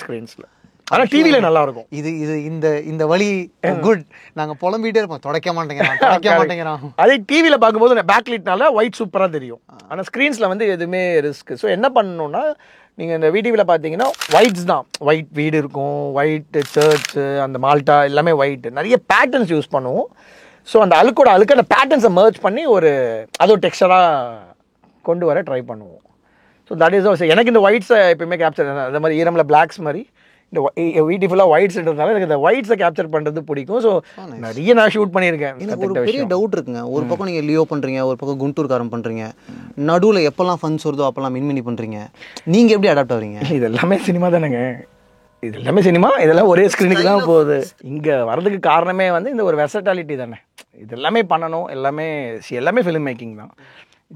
ஸ்க்ரீன்ஸில். ஆனால் டிவியில் நல்லா இருக்கும். இந்த வழி குட். நாங்கள் புலம்பிகிட்டே இருப்போம், தொடக்க மாட்டேங்கிறான். அதே டிவியில் பார்க்கும்போது பேக்லைட்னால ஒயிட் சூப்பராக தெரியும். ஆனால் ஸ்க்ரீன்ஸில் வந்து எதுவுமே ரிஸ்க். ஸோ என்ன பண்ணணும்னா, நீங்கள் இந்த விடிவியில் பார்த்தீங்கன்னா ஒயிட்ஸ் தான். ஒயிட் வீடு இருக்கும், ஒயிட்டு சர்ச்சு, அந்த மால்ட்டா எல்லாமே ஒயிட்டு. நிறைய பேட்டர்ன்ஸ் யூஸ் பண்ணுவோம். ஸோ அந்த அழுக்கு அந்த பேட்டர்ன்ஸை மர்ஜ் பண்ணி அது ஒரு டெக்ஸ்டராக கொண்டு வர ட்ரை பண்ணுவோம். ஸோ தட் இஸ் ஆல்சோ எனக்கு இந்த ஒயிட்ஸை எப்பயுமே கேப்சர். அந்த மாதிரி ஈரமில் பிளாக்ஸ் மாதிரி இந்த வீட்டு ஃபுல்லாக ஒயிட்ஸ்ன்றதுனால எனக்கு இந்த ஒயிட்ஸை கேப்சர் பண்ணுறது பிடிக்கும். ஸோ நிறைய நான் ஷூட் பண்ணியிருக்கேன். எனக்கு ஒரு பெரிய டவுட் இருக்குங்க. ஒரு பக்கம் நீங்கள் லியோ பண்ணுறீங்க, ஒரு பக்கம் குண்டூர்காரம் பண்ணுறீங்க. நடுவில் எப்போல்லாம் ஃபன்ஸ் வருதோ அப்போல்லாம் மின்மினி பண்ணுறீங்க. நீங்கள் எப்படி அடாப்ட் ஆகிறீங்க? இது எல்லாமே சினிமா தானேங்க. இது எல்லாமே சினிமா, இதெல்லாம் ஒரே ஸ்க்ரீனுக்கு தான் போகுது. இங்கே வரதுக்கு காரணமே வந்து இந்த ஒரு வெர்சட்டாலிட்டி தானே. இது எல்லாமே பண்ணணும், எல்லாமே ஃபிலிம் மேக்கிங் தான்.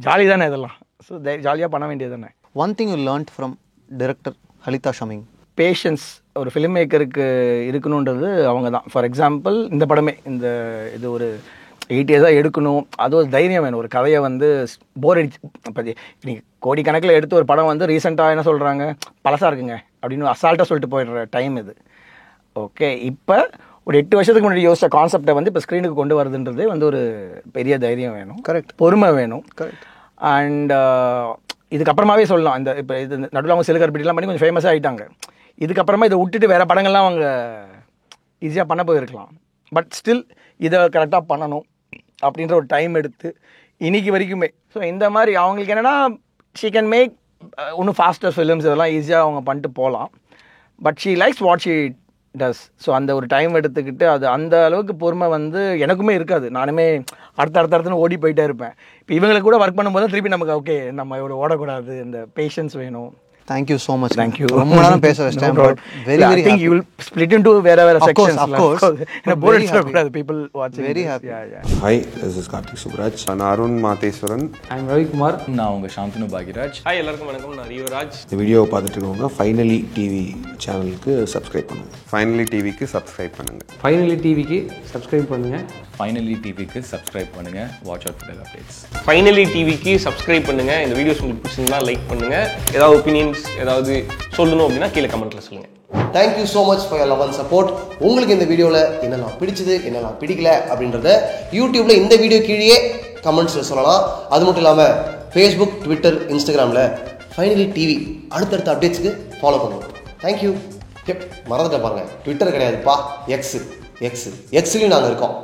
ஜாலி தானே இதெல்லாம். ஸோ ஜாலியாக பண்ண வேண்டியது தானே. One thing you learned from director Halitha Shameem, patience ஒரு ஃபிலிம் மேக்கருக்கு இருக்கணுன்றது அவங்க தான். ஃபார் எக்ஸாம்பிள் இந்த படமே இது ஒரு 8 இயர்ஸாக எடுக்கணும். அது ஒரு தைரியம் வேணும். ஒரு கதையை வந்து போர் அடிச்சு இப்போ நீங்கள் கோடிக்கணக்கில் எடுத்து ஒரு படம் வந்து ரீசெண்டாக என்ன சொல்கிறாங்க, பழசாக இருக்குங்க அப்படின்னு அசால்ட்டாக சொல்லிட்டு போயிடுற டைம் இது. ஓகே, இப்போ ஒரு 8 வருஷத்துக்கு முன்னாடி யோசிச்ச கான்செப்டை வந்து இப்போ ஸ்க்ரீனுக்கு கொண்டு வருதுன்றதே வந்து ஒரு பெரிய தைரியம் வேணும். கரெக்ட். பொறுமை வேணும். கரெக்ட். அண்ட் இதுக்கப்புறமாவே சொல்லலாம். இப்போ இது நடுவில் அவங்க சிலுகர்பிட்டிலாம் பண்ணி கொஞ்சம் ஃபேமஸாக ஆகிட்டாங்க. இதுக்கப்புறமா இதை விட்டுட்டு வேறு படங்கள்லாம் அவங்க ஈஸியாக பண்ண போயிருக்கலாம். பட் ஸ்டில் இதை கரெக்டாக பண்ணணும் அப்படின்ற ஒரு டைம் எடுத்து இன்னைக்கு வரைக்குமே. ஸோ இந்த மாதிரி அவங்களுக்கு என்னென்னா, ஷீ கேன் மேக் இன்னும் ஃபாஸ்டர் ஃபிலிம்ஸ், இதெல்லாம் ஈஸியாக அவங்க பண்ணிட்டு போகலாம். But she likes what she does. So அந்த ஒரு டைம் எடுத்துக்கிட்டு அது அந்த அளவுக்கு பொறுமை வந்து எனக்குமே இருக்காது. நானுமே அடுத்தடுத்துன்னு ஓடி போயிட்டே இருப்பேன். இப்போ இவங்களுக்கு கூட ஒர்க் பண்ணும்போது திருப்பி நமக்கு ஓகே நம்ம இவ்வளோ ஓடக்கூடாது, இந்த பேஷன்ஸ் வேணும். Thank you so much. Thank you. ரொம்ப நேரம் பேச வச்சேன். Very I think you will split into வேற sections. Of course. Board கூடாது people watching. Very happy. Yeah. Hi, this is Karthik Subraj. நான் Arun Madheswaran. I'm Ravi Kumar. நான் உங்க சாந்தனு பாகிராஜ். Hi, எல்லாருக்கும் வணக்கம். நான் ரியோராஜ். இந்த வீடியோவை பார்த்துட்டு இருக்கவங்க ஃபைனலி டிவி சேனலுக்கு சப்ஸ்கிரைப் பண்ணுங்க. ஃபைனலி டிவிக்கு சப்ஸ்கிரைப் பண்ணுங்க. ஃபைனலி டிவிக்கு சப்ஸ்கிரைப் பண்ணுங்க. ஃபைனலி டிவிக்கு சப்ஸ்கிரைப் பண்ணுங்க. Watch out for updates. Finally டிவிக்கு சப்ஸ்கிரைப் பண்ணுங்க. இந்த வீடியோஸ் உங்களுக்கு பிடிச்சிருந்தா லைக் பண்ணுங்க. ஏதாவது ஒப்பீனியன்ஸ் ஏதாவது சொல்லணும் அப்படின்னா கீழே கமெண்ட்ல சொல்லுங்க. Thank you so much for your love and support. உங்களுக்கு இந்த வீடியோவில் என்னெல்லாம் பிடிச்சது என்னெல்லாம் பிடிக்கல அப்படின்றத யூடியூப்ல இந்த வீடியோ கீழே கமெண்ட்ஸில் சொல்லலாம். அது மட்டும் இல்லாமல் ஃபேஸ்புக், ட்விட்டர், இன்ஸ்டாகிராமில் ஃபைனலி டிவி அடுத்தடுத்த அப்டேட்ஸ்க்கு ஃபாலோ பண்ணுவோம். தேங்க்யூ. மறந்துட்டேன் பாருங்கள், ட்விட்டர் கிடையாதுப்பா, எக்ஸ்லையும் நாங்கள் இருக்கோம்.